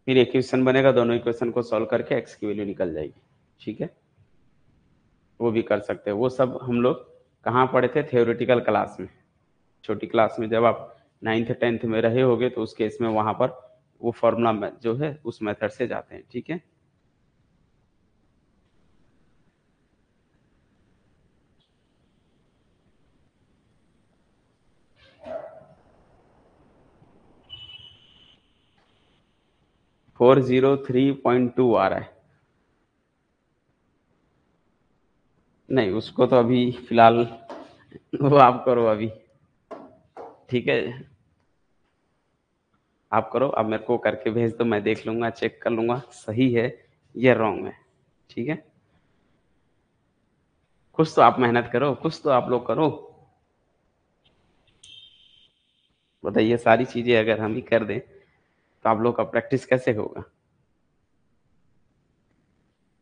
फिर इक्वेशन बनेगा, दोनों इक्वेशन को सॉल्व करके एक्स की वैल्यू निकल जाएगी। ठीक है, वो भी कर सकते हैं। वो सब हम लोग कहाँ पढ़े थे? थ्योरेटिकल क्लास में, छोटी क्लास में। जब आप 9th 10th में रहे होगे तो उस केस में वहां पर वो फॉर्मूला जो है उस मेथड से जाते हैं। ठीक है, फोर 403.2 आ रहा है। नहीं, उसको तो अभी फिलहाल वो आप करो अभी। ठीक है, आप करो, अब मेरे को करके भेज दो, मैं देख लूंगा, चेक कर लूंगा सही है या रॉन्ग है। ठीक है, कुछ तो आप मेहनत करो, कुछ तो आप लोग करो। बताइए, सारी चीजें अगर हम ही कर दें तो आप लोग का प्रैक्टिस कैसे होगा?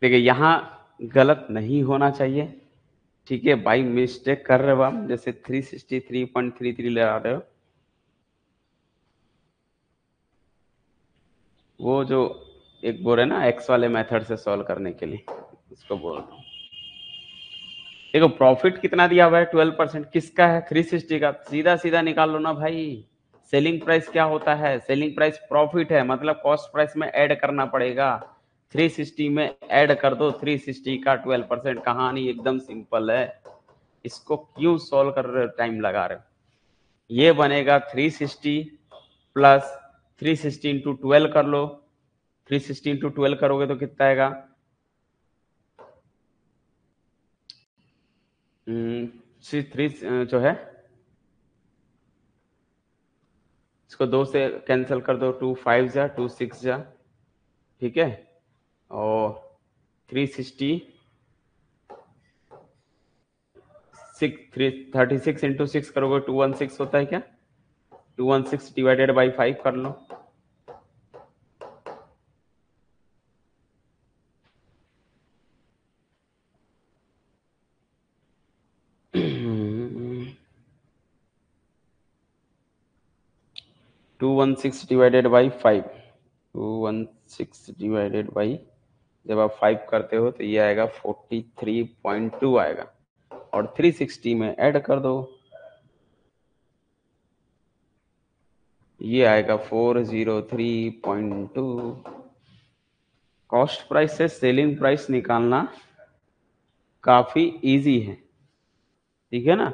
देखिए, यहाँ गलत नहीं होना चाहिए। ठीक है, बाई मिस्टेक कर रहे हो आप, जैसे 363.33 लगा रहे हो, वो जो एक बोल रहे ना एक्स वाले मेथड से सॉल्व करने के लिए, उसको बोल रहा हूँ। देखो, प्रॉफिट कितना दिया हुआ है? 12%। किसका है? 360 का। सीधा सीधा निकाल लो ना भाई। सेलिंग प्राइस क्या होता है? सेलिंग प्राइस प्रॉफिट है, मतलब कॉस्ट प्राइस में ऐड करना पड़ेगा। 360 में ऐड कर दो 360 का 12%। कहानी एकदम सिंपल है। इसको क्यों सॉल्व कर रहे हो, टाइम लगा रहे हो? ये बनेगा 360 प्लस 360 इंटू 12 कर लो। 360 इंटू 12 करोगे तो कितना आएगा? थ्री जो है, इसको 2 से कैंसिल कर दो। 2 5 जा, 2 6 जा। ठीक है, और 360 36 इंटू 6 करोगे 216 होता है क्या? 216 डिवाइडेड बाई 5 कर लो। Two one six divided by 5, 216 divided by, जब आप 5 करते हो तो ये आएगा 43.2 आएगा, और 360 में ऐड कर दो, ये आएगा 403.2। कॉस्ट प्राइस से सेलिंग प्राइस निकालना काफी इजी है। ठीक है ना,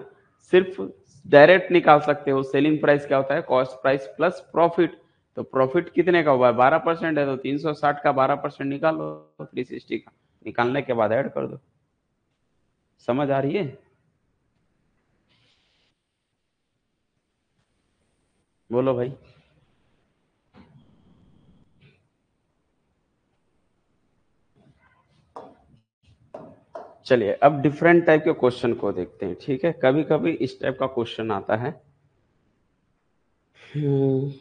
सिर्फ डायरेक्ट निकाल सकते हो। सेलिंग प्राइस क्या होता है? Cost price plus profit. तो प्रॉफिट कितने का हुआ है? 12% है, तो 360 का 12% निकालो, 360 का निकालने के बाद ऐड कर दो। समझ आ रही है? बोलो भाई। चलिए, अब डिफरेंट टाइप के क्वेश्चन को देखते हैं। ठीक है, कभी कभी इस टाइप का क्वेश्चन आता है। हम्म,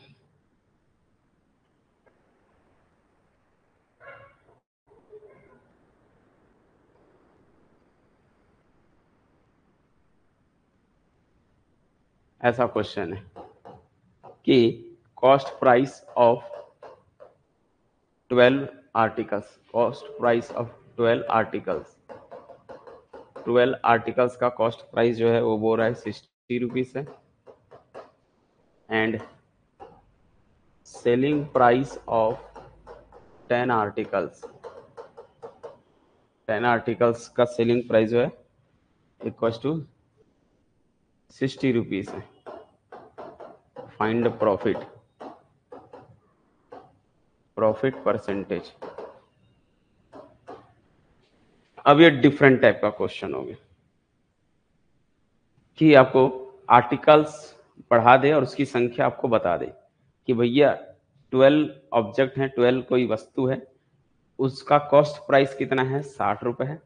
ऐसा क्वेश्चन है कि cost price of 12 articles, cost price of 12 articles, 12 articles का कॉस्ट प्राइस जो है वो बोल रहा है 60 रुपीज है, and selling price of 10 articles, 10 articles का सेलिंग प्राइस जो है इक्वल टू 60 रुपीज है। Find profit, profit percentage. अब ये डिफरेंट टाइप का क्वेश्चन हो गया कि आपको आर्टिकल्स बढ़ा दे और उसकी संख्या आपको बता दे कि भैया 12 ऑब्जेक्ट हैं, 12 कोई वस्तु है, उसका कॉस्ट प्राइस कितना है? 60 रुपए है।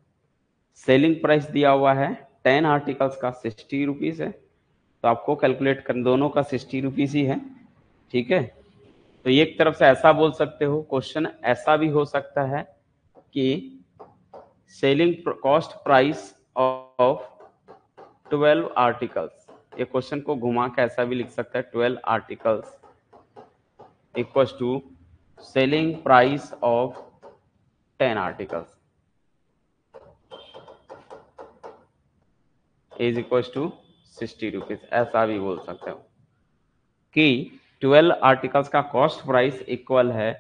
सेलिंग प्राइस दिया हुआ है 10 आर्टिकल्स का 60 रुपीज है। तो आपको कैलकुलेट कर, दोनों का 60 रुपीज ही है। ठीक है, तो एक तरफ से ऐसा बोल सकते हो, क्वेश्चन ऐसा भी हो सकता है कि selling cost price of 12 articles, ये क्वेश्चन को घुमा के ऐसा भी लिख सकता है 12 articles equals to selling price of 10 articles is equals to 60 rupees, ऐसा भी बोल सकते हो कि 12 आर्टिकल्स का कॉस्ट प्राइस इक्वल है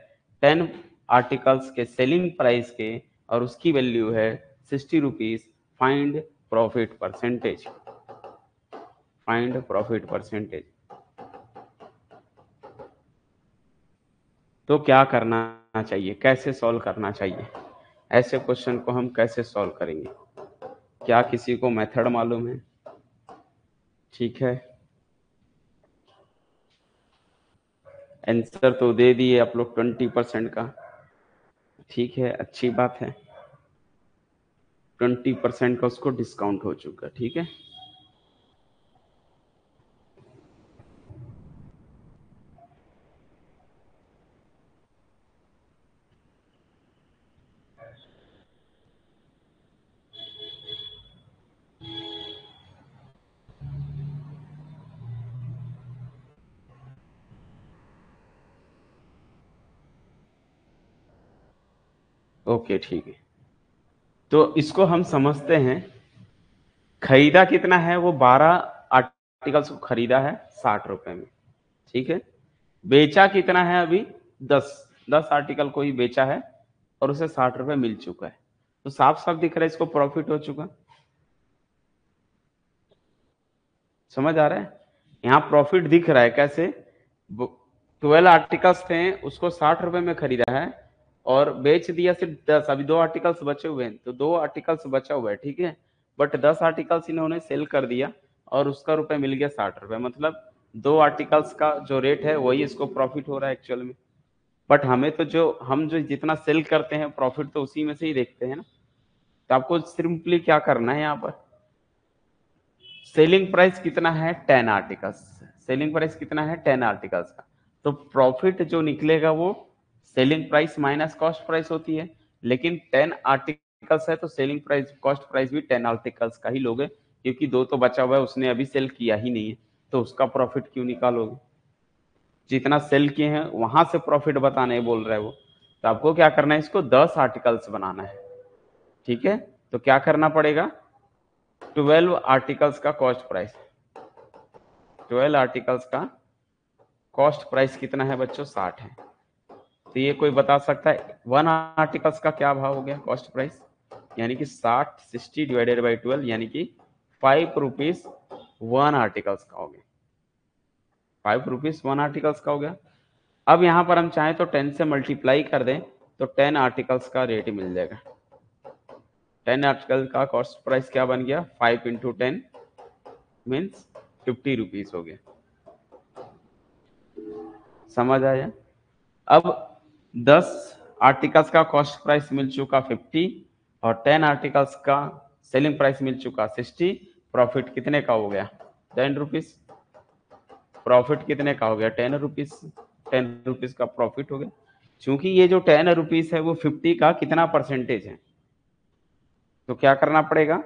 10 आर्टिकल्स के सेलिंग प्राइस के और उसकी वैल्यू है 60 rupees. Find profit percentage, find profit percentage. तो क्या करना चाहिए, कैसे सॉल्व करना चाहिए, ऐसे क्वेश्चन को हम कैसे सॉल्व करेंगे? क्या किसी को मेथड मालूम है? ठीक है, आंसर तो दे दिए आप लोग 20% का। ठीक है, अच्छी बात है, 20% का उसको डिस्काउंट हो चुका। ठीक है, ओके ठीक है। तो इसको हम समझते हैं, खरीदा कितना है, वो 12 आर्टिकल्स को खरीदा है 60 रुपए में। ठीक है, बेचा कितना है अभी, 10 आर्टिकल को ही बेचा है और उसे 60 रुपए मिल चुका है। तो साफ साफ दिख रहा है इसको प्रॉफिट हो चुका। समझ आ रहा है, यहाँ प्रॉफिट दिख रहा है कैसे, 12 आर्टिकल्स थे, उसको 60 रुपए में खरीदा है और बेच दिया सिर्फ 10, अभी 2 आर्टिकल्स बचे हुए हैं, तो 2 आर्टिकल्स बचा हुआ है। ठीक है, बट 10 आर्टिकल्स इन्होंने सेल कर दिया और उसका रुपए मिल गया 60 रुपए, मतलब 2 आर्टिकल्स का जो रेट है वही इसको प्रॉफिट हो रहा है एक्चुअल में। बट हमें तो हम जो जितना सेल करते हैं प्रॉफिट तो उसी में से ही देखते हैं ना। तो आपको सिंपली क्या करना है, यहाँ पर सेलिंग प्राइस कितना है 10 आर्टिकल्स, सेलिंग प्राइस कितना है 10 आर्टिकल्स का, तो प्रॉफिट जो निकलेगा वो selling price minus cost price होती है। लेकिन 10 आर्टिकल्स है तो सेलिंग प्राइस कॉस्ट प्राइस भी 10 आर्टिकल्स का ही लोगे, क्योंकि 2 तो बचा हुआ है, उसने अभी सेल किया ही नहीं है, तो उसका प्रॉफिट क्यों निकालोगे? जितना सेल किए हैं वहां से प्रॉफिट बताने बोल रहा है वो। तो आपको क्या करना है, इसको 10 आर्टिकल्स बनाना है। ठीक है, तो क्या करना पड़ेगा, 12 आर्टिकल्स का कॉस्ट प्राइस, 12 आर्टिकल्स का कॉस्ट प्राइस कितना है बच्चों, 60 है। तो ये कोई बता सकता है 1 आर्टिकल्स का क्या भाव हो गया कॉस्ट प्राइस, यानी कि 60 डिवाइडेड बाई 12 यानी कि 5 रुपीज 1 आर्टिकल्स का हो गया, 5 रुपीज 1 आर्टिकल्स का हो गया। अब यहाँ पर हम चाहें तो 10 से मल्टीप्लाई कर दें तो 10 आर्टिकल्स का रेट मिल जाएगा। 10 आर्टिकल का कॉस्ट प्राइस क्या बन गया, 5 इंटू 10 मीन्स 50 रुपीज हो गया। समझ आया? अब 10 आर्टिकल्स का कॉस्ट प्राइस मिल चुका 50 और 10 आर्टिकल्स का सेलिंग प्राइस मिल चुका 60, प्रॉफिट कितने का हो गया, 10 रुपीज। प्रॉफिट कितने का हो गया, 10 रुपीज, 10 रुपीज का प्रॉफिट हो गया। क्योंकि ये जो 10 रुपीज है वो 50 का कितना परसेंटेज है, तो क्या करना पड़ेगा,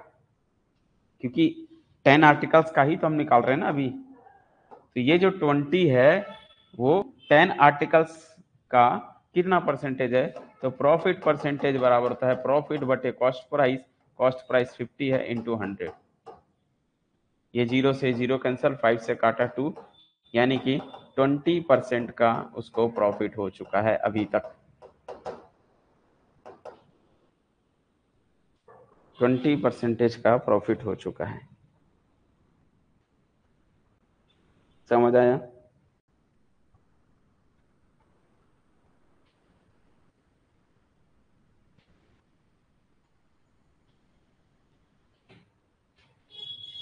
क्योंकि 10 आर्टिकल्स का ही तो हम निकाल रहे हैं ना अभी, तो ये जो 20 है वो 10 आर्टिकल्स का कितना परसेंटेज है, तो प्रॉफिट परसेंटेज बराबर होता है प्रॉफिट बटे कॉस्ट प्राइस, कॉस्ट प्राइस 50 है इंटू 100, ये 0 से 0 कैंसल, 5 से काटा 2, यानी कि 20% का उसको प्रॉफिट हो चुका है अभी तक, 20% का प्रॉफिट हो चुका है। समझ आया?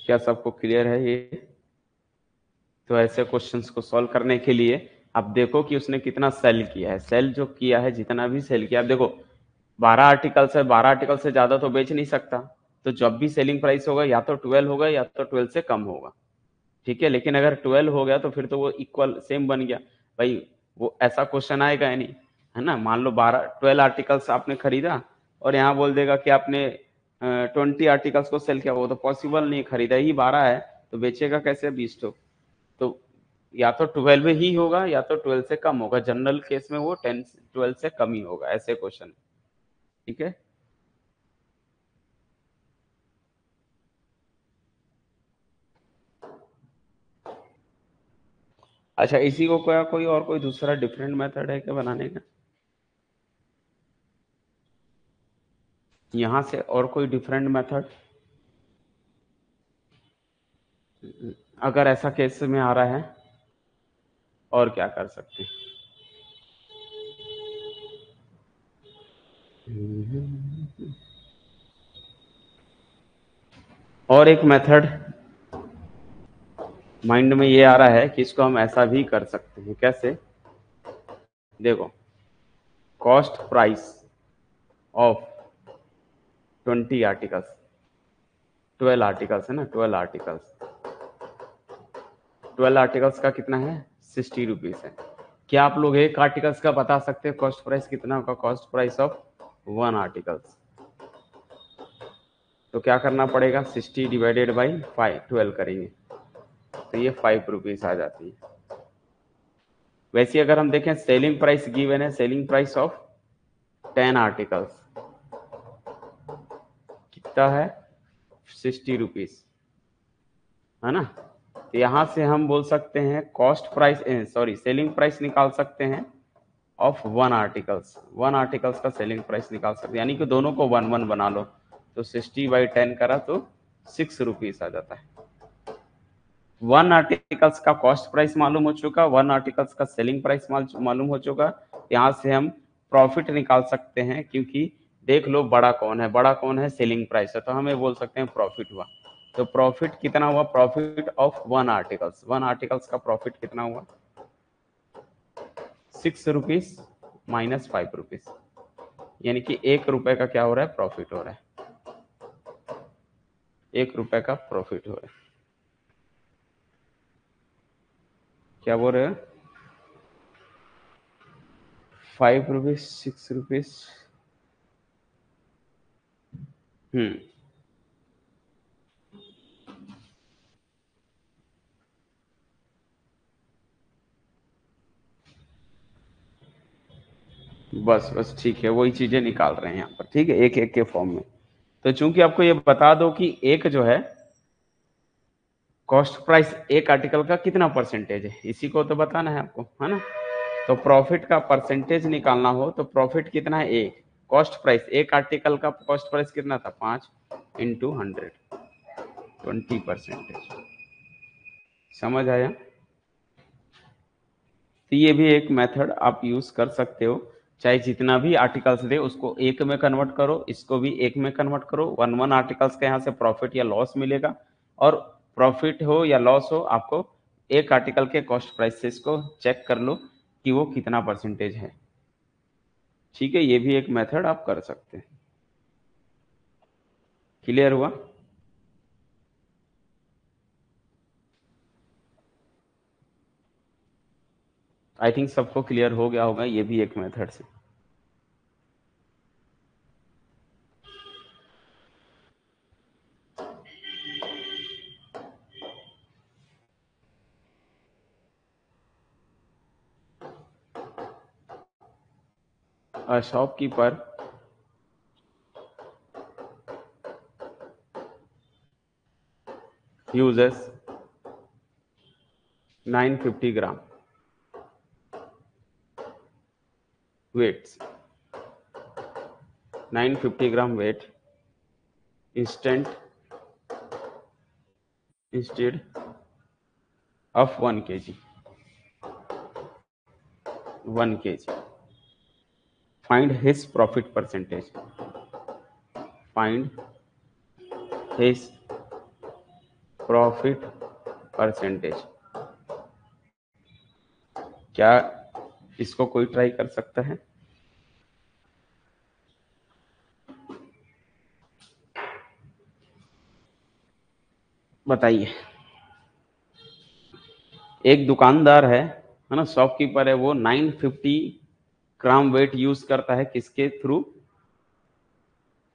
क्या सबको क्लियर है ये? तो ऐसे क्वेश्चंस को सॉल्व करने के लिए आप देखो कि उसने कितना सेल किया है, सेल जो किया है जितना भी सेल किया, आप देखो 12 आर्टिकल्स है, 12 आर्टिकल से ज्यादा तो बेच नहीं सकता, तो जब भी सेलिंग प्राइस होगा या तो 12 होगा या तो 12 से कम होगा। ठीक है, लेकिन अगर 12 हो गया तो फिर तो वो इक्वल सेम बन गया। भाई वो ऐसा क्वेश्चन आएगा ही नहीं, है ना। मान लो 12 आर्टिकल्स आपने खरीदा और यहाँ बोल देगा कि आपने 20 आर्टिकल्स को सेल किया, वो तो पॉसिबल नहीं, खरीदा ही 12 है तो बेचेगा कैसे 20 तो या तो 12 ही होगा या तो 12 से कम होगा। जनरल केस में वो 12 से कम ही होगा, ऐसे क्वेश्चन। ठीक है। अच्छा, इसी को कोई और कोई दूसरा डिफरेंट मेथड है क्या बनाने का? यहाँ से और कोई डिफरेंट मेथड, अगर ऐसा केस में आ रहा है और क्या कर सकते हैं? और एक मेथड माइंड में ये आ रहा है कि इसको हम ऐसा भी कर सकते हैं। कैसे? देखो, cost price of 20 articles, 12 articles है ना, 12 आर्टिकल्स का कितना है? 60 रुपीज है। क्या आप लोग एक आर्टिकल्स का बता सकते हैं कॉस्ट प्राइस कितना होगा? कॉस्ट प्राइस ऑफ 1 आर्टिकल्स, तो क्या करना पड़ेगा? 60 डिवाइडेड बाई 12 करेंगे तो ये 5 रुपीज आ जाती है। वैसे अगर हम देखें सेलिंग प्राइस गिवन है, सेलिंग प्राइस ऑफ 10 आर्टिकल्स कितना है? 60 रुपीज, है ना। तो यहां से हम बोल सकते हैं cost price, sorry, selling price निकाल सकते हैं ऑफ 1 आर्टिकल्स। 1 आर्टिकल्स का सेलिंग प्राइस निकाल सकते हैं, यानी कि दोनों को 1 1 बना लो तो 60/10 करा तो 6 रुपीज आ जाता है। 1 आर्टिकल्स का कॉस्ट प्राइस मालूम हो चुका, 1 आर्टिकल्स का सेलिंग प्राइस मालूम हो चुका। यहाँ से हम प्रॉफिट निकाल सकते हैं, क्योंकि देख लो बड़ा कौन है? बड़ा कौन है? सेलिंग प्राइस है, तो हमें बोल सकते हैं प्रॉफिट हुआ। तो प्रॉफिट कितना हुआ? प्रॉफिट ऑफ 1 आर्टिकल्स, 1 आर्टिकल्स का प्रॉफिट कितना हुआ? 6 रुपीज माइनस 5 रुपीज, यानी कि 1 रुपए का क्या हो रहा है? प्रॉफिट हो रहा है। 1 रुपए का प्रॉफिट हो रहा है। क्या बोल रहे हो? 5 रुपीज, 6 रुपीज। हम्म, बस बस ठीक है, वही चीजें निकाल रहे हैं यहाँ पर। ठीक है, एक एक के फॉर्म में। तो चूंकि आपको ये बता दो कि एक जो है कॉस्ट प्राइस एक आर्टिकल का कितना परसेंटेज है, इसी को तो बताना है आपको, है ना। तो प्रॉफिट का परसेंटेज निकालना हो तो प्रॉफिट कितना है? एक। कॉस्ट प्राइस, एक आर्टिकल का कॉस्ट प्राइस कितना था? 5 इंटू 100, 20%। समझ आया? तो ये भी एक मेथड आप यूज कर सकते हो। चाहे जितना भी आर्टिकल्स दे उसको एक में कन्वर्ट करो, इसको भी एक में कन्वर्ट करो। 1 1 आर्टिकल्स का यहाँ से प्रॉफिट या लॉस मिलेगा, और प्रॉफिट हो या लॉस हो, आपको एक आर्टिकल के कॉस्ट प्राइस से इसको चेक कर लो कि वो कितना परसेंटेज है। ठीक है, ये भी एक मेथड आप कर सकते हैं। क्लियर हुआ? आई थिंक सबको क्लियर हो गया होगा, ये भी एक मेथड से। Shopkeeper uses 950 gram weights, 950 gram weight instead of 1 kg, 1 kg. Find his profit percentage. Find his profit percentage. क्या इसको कोई ट्राई कर सकता है? बताइए। एक दुकानदार है, है ना, शॉपकीपर है वो 950 ग्राम वेट यूज करता है किसके थ्रू,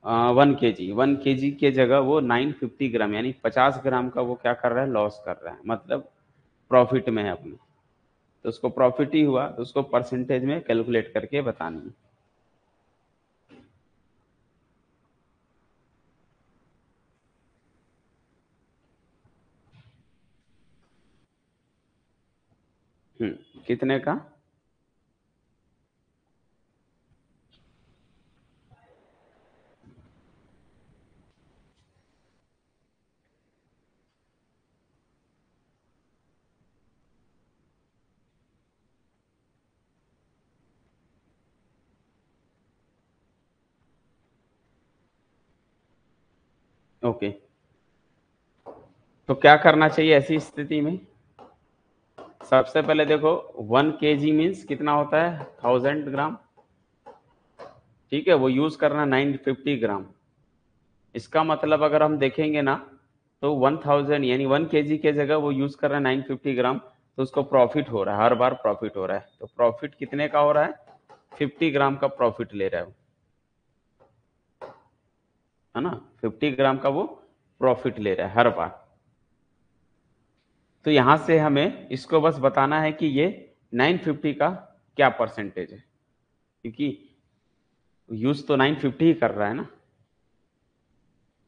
1 kg, 1 kg के जगह वो 950 ग्राम यानी 50 ग्राम का वो क्या कर रहा है, लॉस कर रहा है, मतलब प्रॉफिट में है अपने। तो उसको प्रॉफिट ही हुआ, तो उसको परसेंटेज में कैलकुलेट करके बतानी है। कितने का? ओके, तो क्या करना चाहिए ऐसी स्थिति में? सबसे पहले देखो 1 kg मीन्स कितना होता है, 1000 ग्राम। ठीक है, वो यूज करना 950 ग्राम। इसका मतलब अगर हम देखेंगे ना, तो 1000 यानी 1 kg के जगह वो यूज कर रहा है 950 ग्राम, तो उसको प्रॉफिट हो रहा है, हर बार प्रॉफिट हो रहा है। तो प्रॉफिट कितने का हो रहा है, 50 ग्राम का प्रॉफिट ले रहा है वो, है ना, 50 ग्राम का वो प्रॉफिट ले रहा है हर बार। तो यहां से हमें इसको बस बताना है कि ये 950 का क्या परसेंटेज है, क्योंकि यूज तो 950 ही कर रहा है ना,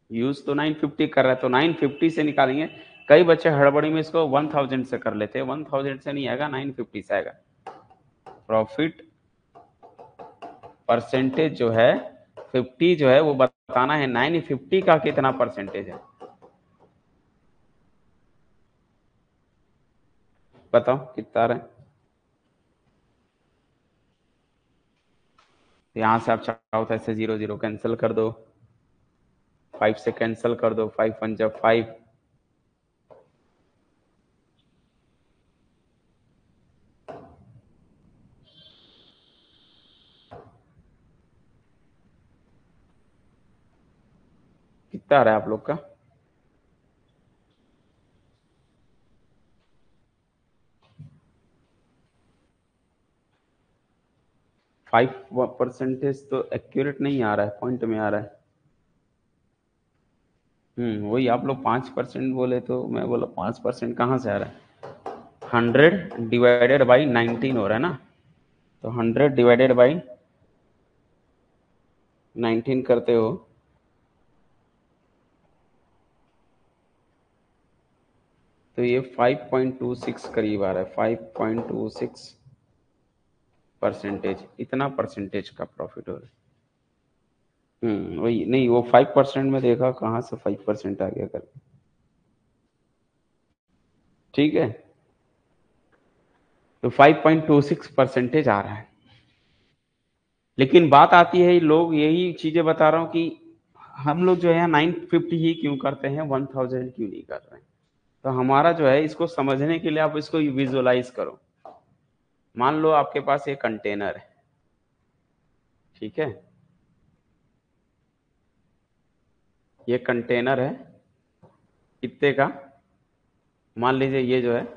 यूज तो 950 कर रहा है, तो 950 से निकालेंगे। कई बच्चे हड़बड़ी में इसको 1000 से कर लेते हैं, 1000 से नहीं आएगा, 950 से आएगा। प्रॉफिट परसेंटेज जो है 50 जो है वो बताना है 950 का कितना परसेंटेज है, बताओ कितना आ रहा है। यहां से आप चाहो तो ऐसे 0 0 कैंसिल कर दो, 5 से कैंसिल कर दो, 5 1 जब 5, कितना आ रहा है आप लोग का? 5% तो एक्यूरेट नहीं आ रहा है, पॉइंट में आ रहा है। वही आप लोग 5% बोले, तो मैं बोला 5% कहाँ से आ रहा है, 100/19 हो रहा है ना, तो 100/19 करते हो तो ये 5.26 करीब आ रहा है, 5.26%, इतना परसेंटेज का प्रॉफिट हो रहा है। वही नहीं, वो 5% में देखा, कहाँ से 5% आ गया करके। ठीक है, तो 5.26% आ रहा है। लेकिन बात आती है, लोग यही चीजें बता रहा हूँ कि हम लोग जो है 950 ही क्यों करते हैं, 1000 क्यों नहीं कर रहे हैं। तो हमारा जो है, इसको समझने के लिए आप इसको विजुअलाइज करो। मान लो आपके पास एक कंटेनर है, ठीक है, ये कंटेनर है, कितने का, मान लीजिए ये जो है,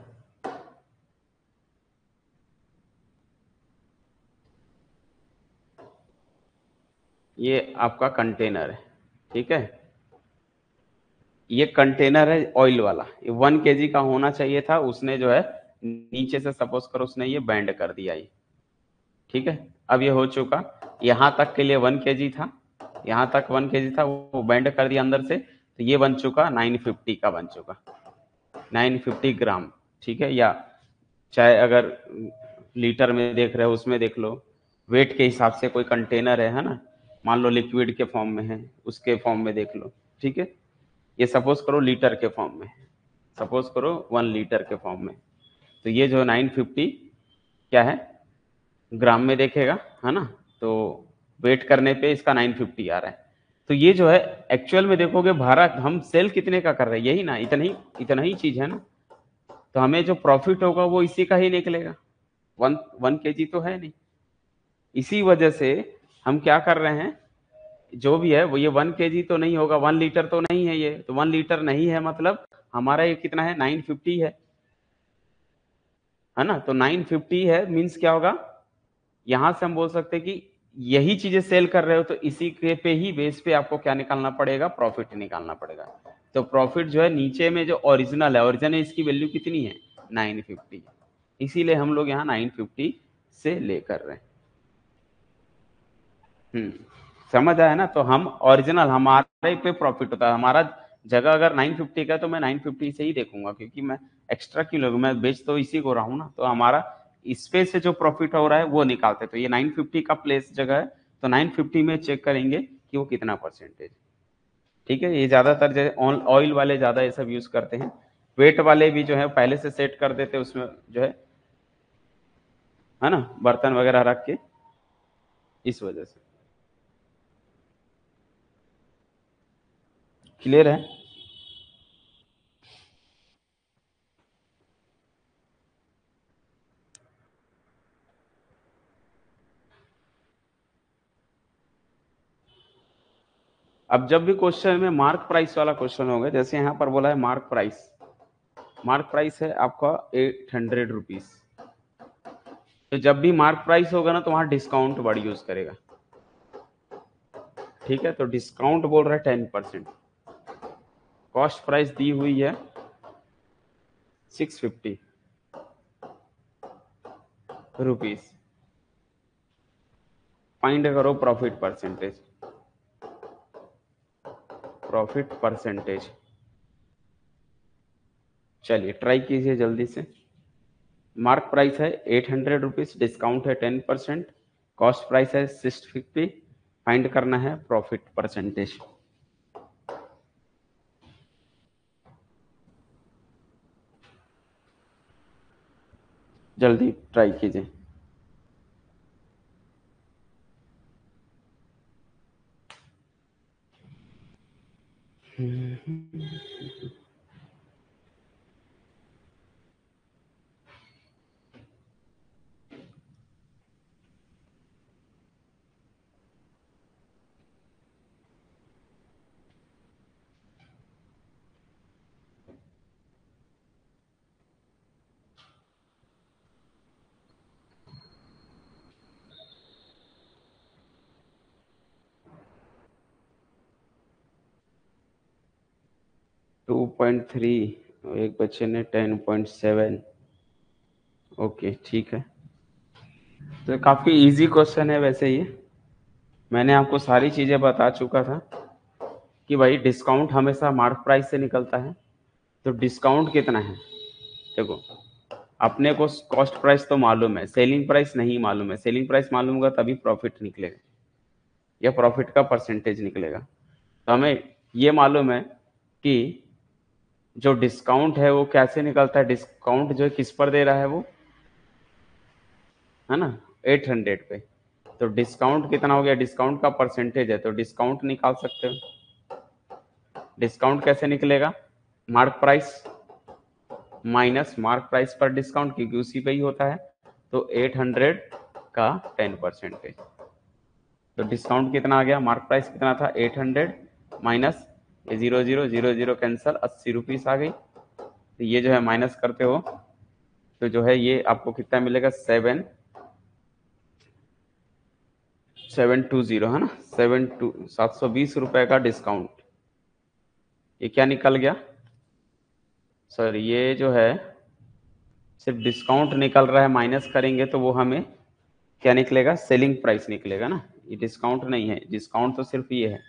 ये आपका कंटेनर है, ठीक है, ये कंटेनर है ऑयल वाला, ये 1 kg का होना चाहिए था, उसने जो है नीचे से सपोज करो उसने ये बैंड कर दिया ये, ठीक है। अब ये हो चुका, यहाँ तक के लिए 1 kg था, यहाँ तक 1 kg था, वो बैंड कर दिया अंदर से, तो ये बन चुका 950 का, बन चुका 950 ग्राम, ठीक है। या चाहे अगर लीटर में देख रहे हो उसमें देख लो, वेट के हिसाब से कोई कंटेनर है ना, मान लो लिक्विड के फॉर्म में है, उसके फॉर्म में देख लो, ठीक है। ये सपोज करो लीटर के फॉर्म में, सपोज करो 1 लीटर के फॉर्म में, तो ये जो 950 क्या है, ग्राम में देखेगा, है ना, तो वेट करने पे इसका 950 आ रहा है। तो ये जो है एक्चुअल में देखोगे भाड़ा हम सेल कितने का कर रहे हैं, यही ना, इतना ही चीज है ना, तो हमें जो प्रॉफिट होगा वो इसी का ही निकलेगा, 1 kg तो है नहीं। इसी वजह से हम क्या कर रहे हैं, जो भी है वो ये 1 kg तो नहीं होगा, 1 लीटर तो नहीं है, ये तो 1 लीटर नहीं है, मतलब हमारा ये कितना है, 950 है। है ना। तो 950 है मींस क्या होगा, यहां से हम बोल सकते हैं कि यही चीजें सेल कर रहे हो तो इसी के पे ही बेस पे आपको क्या निकालना पड़ेगा, प्रॉफिट निकालना पड़ेगा। तो प्रॉफिट जो है नीचे में जो ओरिजिनल है, ओरिजिनल इसकी वैल्यू कितनी है 950, इसीलिए हम लोग यहाँ 950 से ले कर रहे हैं। समझ आया ना। तो हम ओरिजिनल हमारे पे प्रॉफिट होता है, हमारा जगह अगर 950 का है तो मैं 950 से ही देखूंगा, क्योंकि मैं एक्स्ट्रा क्यों लगूँ, मैं बेच तो इसी को रहा हूँ ना। तो हमारा इस पे से जो प्रॉफिट हो रहा है वो निकालते। तो ये 950 का प्लेस जगह है तो 950 में चेक करेंगे कि वो कितना परसेंटेज। ठीक है, ये ज्यादातर जो ऑयल वाले ज्यादा ये सब यूज करते हैं, वेट वाले भी जो है पहले से सेट कर देते उसमें जो है ना, बर्तन वगैरह रख के, इस वजह से। क्लियर है। अब जब भी क्वेश्चन में मार्क प्राइस वाला क्वेश्चन होगा, जैसे यहाँ पर बोला है मार्क प्राइस, मार्क प्राइस है आपका 800 रुपीज। तो जब भी मार्क प्राइस होगा ना तो वहां डिस्काउंट वर्ड यूज करेगा। ठीक है, तो डिस्काउंट बोल रहा है 10%। कॉस्ट प्राइस दी हुई है 650 रुपीज। फाइंड करो प्रॉफिट परसेंटेज, प्रॉफिट परसेंटेज। चलिए ट्राई कीजिए जल्दी से। मार्क प्राइस है 800 रुपीज, डिस्काउंट है 10%, कॉस्ट प्राइस है 650, फाइंड करना है प्रॉफिट परसेंटेज। जल्दी ट्राई कीजिए। हम्म। 2.3, एक बच्चे ने 10.7। ओके ठीक है, तो काफी इजी क्वेश्चन है वैसे ये। मैंने आपको सारी चीजें बता चुका था कि भाई डिस्काउंट हमेशा मार्क प्राइस से निकलता है। तो डिस्काउंट कितना है, देखो अपने को कॉस्ट प्राइस तो मालूम है, सेलिंग प्राइस नहीं मालूम है। सेलिंग प्राइस मालूम होगा तभी प्रॉफिट निकलेगा या प्रॉफिट का परसेंटेज निकलेगा। तो हमें ये मालूम है कि जो डिस्काउंट है वो कैसे निकलता है। डिस्काउंट जो किस पर दे रहा है वो, है ना, 800 पे। तो डिस्काउंट कितना हो गया, डिस्काउंट का परसेंटेज है तो डिस्काउंट निकाल सकते हो। डिस्काउंट कैसे निकलेगा, mark price minus mark price पर डिस्काउंट, क्योंकि उसी पे ही होता है। तो 800 का 10%। तो डिस्काउंट कितना आ गया, मार्क प्राइस कितना था 800 माइनस ये 0000 कैंसल, 80 रुपीज आ गई। तो ये जो है माइनस करते हो तो जो है ये आपको कितना मिलेगा, 720 है ना, 720 रुपए का डिस्काउंट। ये क्या निकल गया सर, ये जो है सिर्फ डिस्काउंट निकल रहा है, माइनस करेंगे तो वो हमें क्या निकलेगा, सेलिंग प्राइस निकलेगा ना। ये डिस्काउंट नहीं है, डिस्काउंट तो सिर्फ ये है।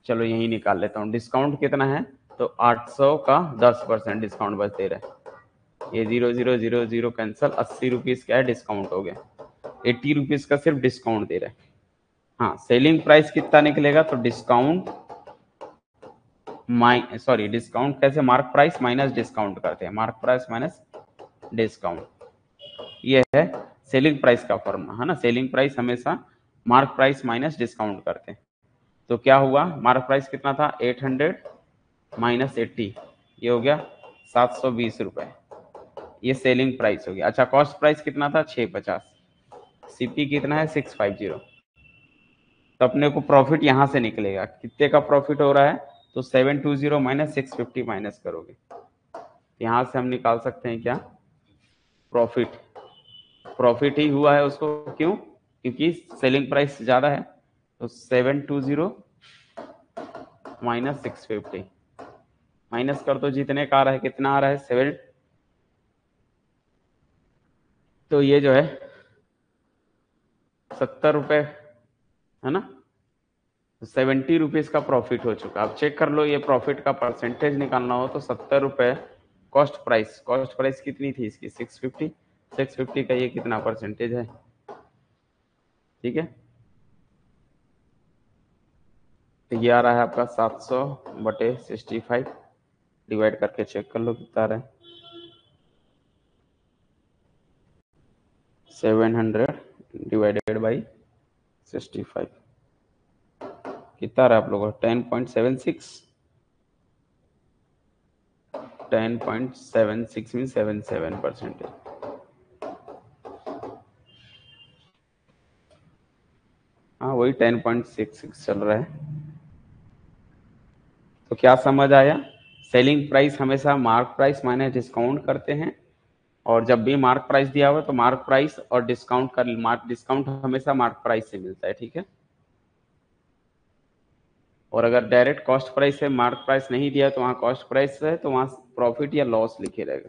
चलो यही निकाल लेता हूँ, डिस्काउंट कितना है, तो 800 का 10% डिस्काउंट बस दे रहा है। ये 0000 कैंसल, 80 रुपीज क्या है डिस्काउंट हो गया, 80 रुपीज का सिर्फ डिस्काउंट दे रहा है। हाँ, सेलिंग प्राइस कितना निकलेगा, तो डिस्काउंट डिस्काउंट कैसे, मार्क प्राइस माइनस डिस्काउंट करते हैं, मार्क प्राइस माइनस डिस्काउंट। ये है सेलिंग प्राइस का फॉर्मूला, है ना। सेलिंग प्राइस हमेशा मार्क प्राइस माइनस डिस्काउंट करते हैं। तो क्या हुआ, मार्क प्राइस कितना था 800 माइनस 80, ये हो गया 720 रुपए, ये सेलिंग प्राइस हो गया। अच्छा, कॉस्ट प्राइस कितना था 650, सीपी कितना है 650। तो अपने को प्रॉफिट यहां से निकलेगा, कितने का प्रॉफिट हो रहा है, तो 720 माइनस 650 माइनस करोगे, यहां से हम निकाल सकते हैं क्या, प्रॉफिट, प्रॉफिट ही हुआ है उसको, क्यों? क्योंकि सेलिंग प्राइस ज्यादा है। तो 720 माइनस 650, माइनस कर दो, जितने का आ रहा है, कितना आ रहा है 7, तो ये जो है 70 रुपए है ना, तो 70 रुपीज का प्रॉफिट हो चुका। आप चेक कर लो, ये प्रॉफिट का परसेंटेज निकालना हो तो 70 रुपए कॉस्ट प्राइस, कॉस्ट प्राइस कितनी थी इसकी 650, 650 का ये कितना परसेंटेज है, ठीक है। तो ये आ रहा है आपका 700/65, डिवाइड करके चेक कर लो कितना आ रहा है, 700/65 कितना आ रहा है आप लोगों को, 10.76, 10.76 मीन 77%। हाँ वही 10.66 चल रहा है। तो क्या समझ आया, सेलिंग प्राइस हमेशा मार्क प्राइस माइनस डिस्काउंट करते हैं, और जब भी मार्क प्राइस दिया हुआ तो मार्क प्राइस और डिस्काउंट का मार्क डिस्काउंट हमेशा मार्क प्राइस से मिलता है, ठीक है। और अगर डायरेक्ट कॉस्ट प्राइस से मार्क प्राइस नहीं दिया तो वहां कॉस्ट प्राइस है, तो वहां प्रॉफिट या लॉस लिखे रहेगा।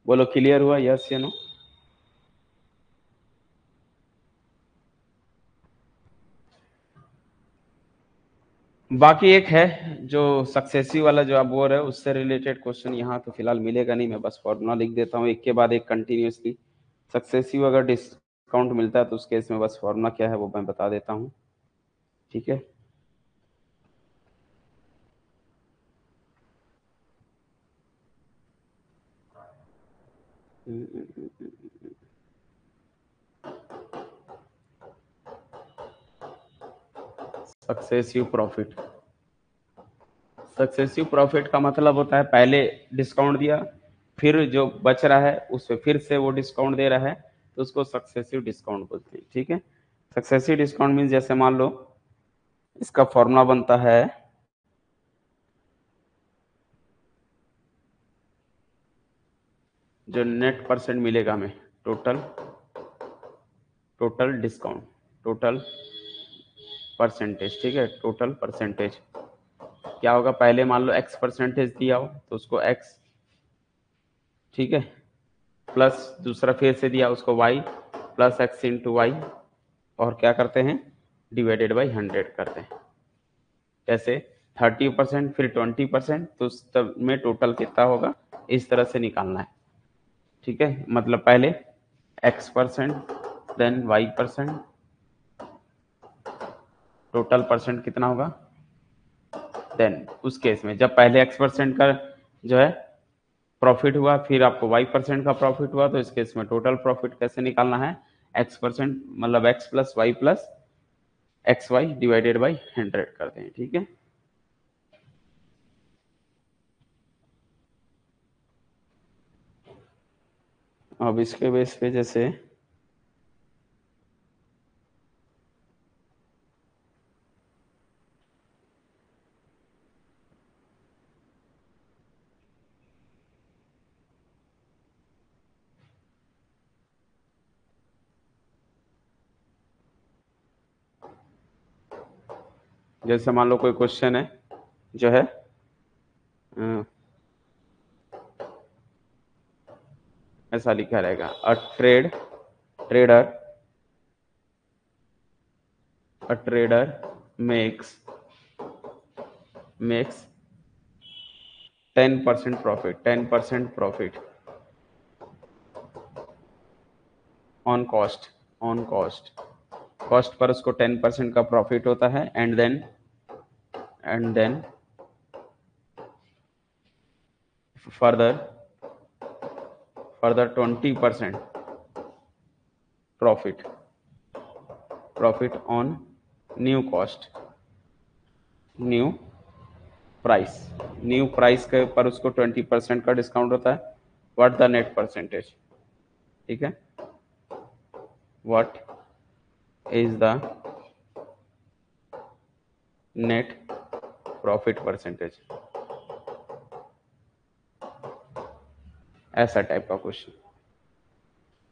बोलो क्लियर हुआ, यस या नो? बाकी एक है जो सक्सेसिव वाला जो आप बोल रहे हो, उससे रिलेटेड क्वेश्चन यहाँ तो फिलहाल मिलेगा नहीं, मैं बस फॉर्मूला लिख देता हूँ एक के बाद एक कंटिन्यूसली। सक्सेसिव अगर डिस्काउंट मिलता है तो उस केस में बस फॉर्मूला क्या है वो मैं बता देता हूँ, ठीक है। सक्सेसिव प्रॉफिट, सक्सेसिव प्रॉफिट का मतलब होता है पहले डिस्काउंट दिया, फिर जो बच रहा है उस पे फिर से वो डिस्काउंट दे रहा है, तो उसको सक्सेसिव डिस्काउंट बोलते हैं, ठीक है। सक्सेसिव डिस्काउंट मीन जैसे मान लो इसका फॉर्मूला बनता है, जो नेट परसेंट मिलेगा हमें, total, total discount, total percentage, ठीक है, टोटल परसेंटेज क्या होगा, पहले मान लो एक्स परसेंटेज दिया हो तो उसको एक्स, ठीक है, प्लस दूसरा फिर से दिया उसको y, plus x into y, और क्या करते हैं, डिवाइडेड बाई 100 करते हैं। कैसे, 30% फिर 20%, तो उस तब में टोटल कितना होगा, इस तरह से निकालना है, ठीक है। मतलब पहले x%, then y%, total percent कितना होगा, देन उस केस में जब पहले x% का जो है प्रॉफिट हुआ, फिर आपको y% का प्रॉफिट हुआ, तो इस केस में टोटल प्रॉफिट कैसे निकालना है, x% मतलब x plus y plus x y divided by 100 करते हैं, ठीक है। अब इसके बेस पे जैसे जैसे मान लो कोई क्वेश्चन है जो है ऐसा लिखा रहेगा, a trader makes 10% profit, 10% profit on cost, on cost, cost पर उसको 10% का प्रॉफिट होता है, and then further further 20% profit, profit on new cost, new price, new price के पर उसको 20% का डिस्काउंट होता है। व्हाट द नेट परसेंटेज, ठीक है, what is the net profit percentage, ऐसा टाइप का क्वेश्चन।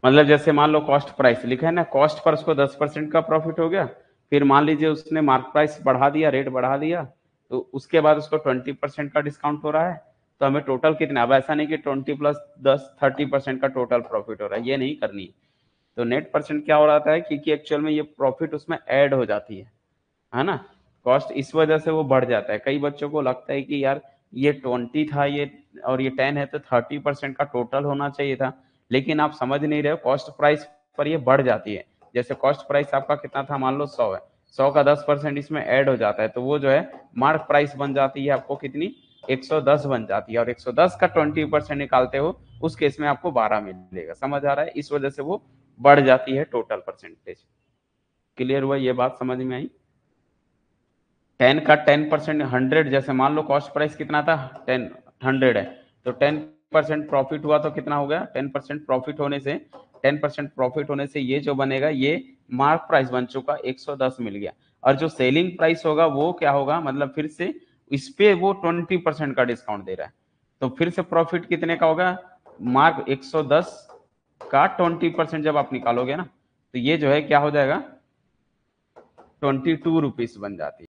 मतलब जैसे मान लो कॉस्ट प्राइस लिखा है ना, कॉस्ट पर उसको 10% का प्रॉफिट हो गया, फिर मान लीजिए उसने मार्क प्राइस बढ़ा दिया, रेट बढ़ा दिया, तो उसके बाद उसको 20% का डिस्काउंट हो रहा है, तो हमें टोटल कितना, अब ऐसा नहीं कि 20 प्लस 10 30% का टोटल प्रॉफिट हो रहा है, ये नहीं करनी है। तो नेट परसेंट क्या हो रहा है, क्योंकि एक्चुअल में ये प्रॉफिट उसमें ऐड हो जाती है ना, कॉस्ट इस वजह से वो बढ़ जाता है। कई बच्चों को लगता है कि यार ये 20 था ये और ये 10 है तो 30% का टोटल होना चाहिए था, लेकिन आप समझ नहीं रहे हो, कॉस्ट प्राइस पर ये बढ़ जाती है। जैसे कॉस्ट प्राइस आपका कितना था, मान लो 100 है, 100 का 10% इसमें ऐड हो जाता है, तो वो जो है मार्क प्राइस बन जाती है आपको कितनी, 110 बन जाती है, और 110 का 20% निकालते हो उस केस में आपको 12 मिलेगा। समझ आ रहा है, इस वजह से वो बढ़ जाती है टोटल परसेंटेज। क्लियर हुआ, ये बात समझ में आई। 10 का 10%, 100, जैसे मान लो कॉस्ट प्राइस कितना था, 10, 100 है, तो 10% प्रॉफिट हुआ तो कितना हो गया, 10% प्रॉफिट होने से, 10% प्रॉफिट होने से ये जो बनेगा ये मार्क प्राइस बन चुका, 110 मिल गया। और जो सेलिंग प्राइस होगा वो क्या होगा, मतलब फिर से इस पे वो 20% का डिस्काउंट दे रहा है, तो फिर से प्रॉफिट कितने का होगा, मार्क 110 का 20% जब आप निकालोगे ना, तो ये जो है क्या हो जाएगा, 22 रुपीज बन जाती है।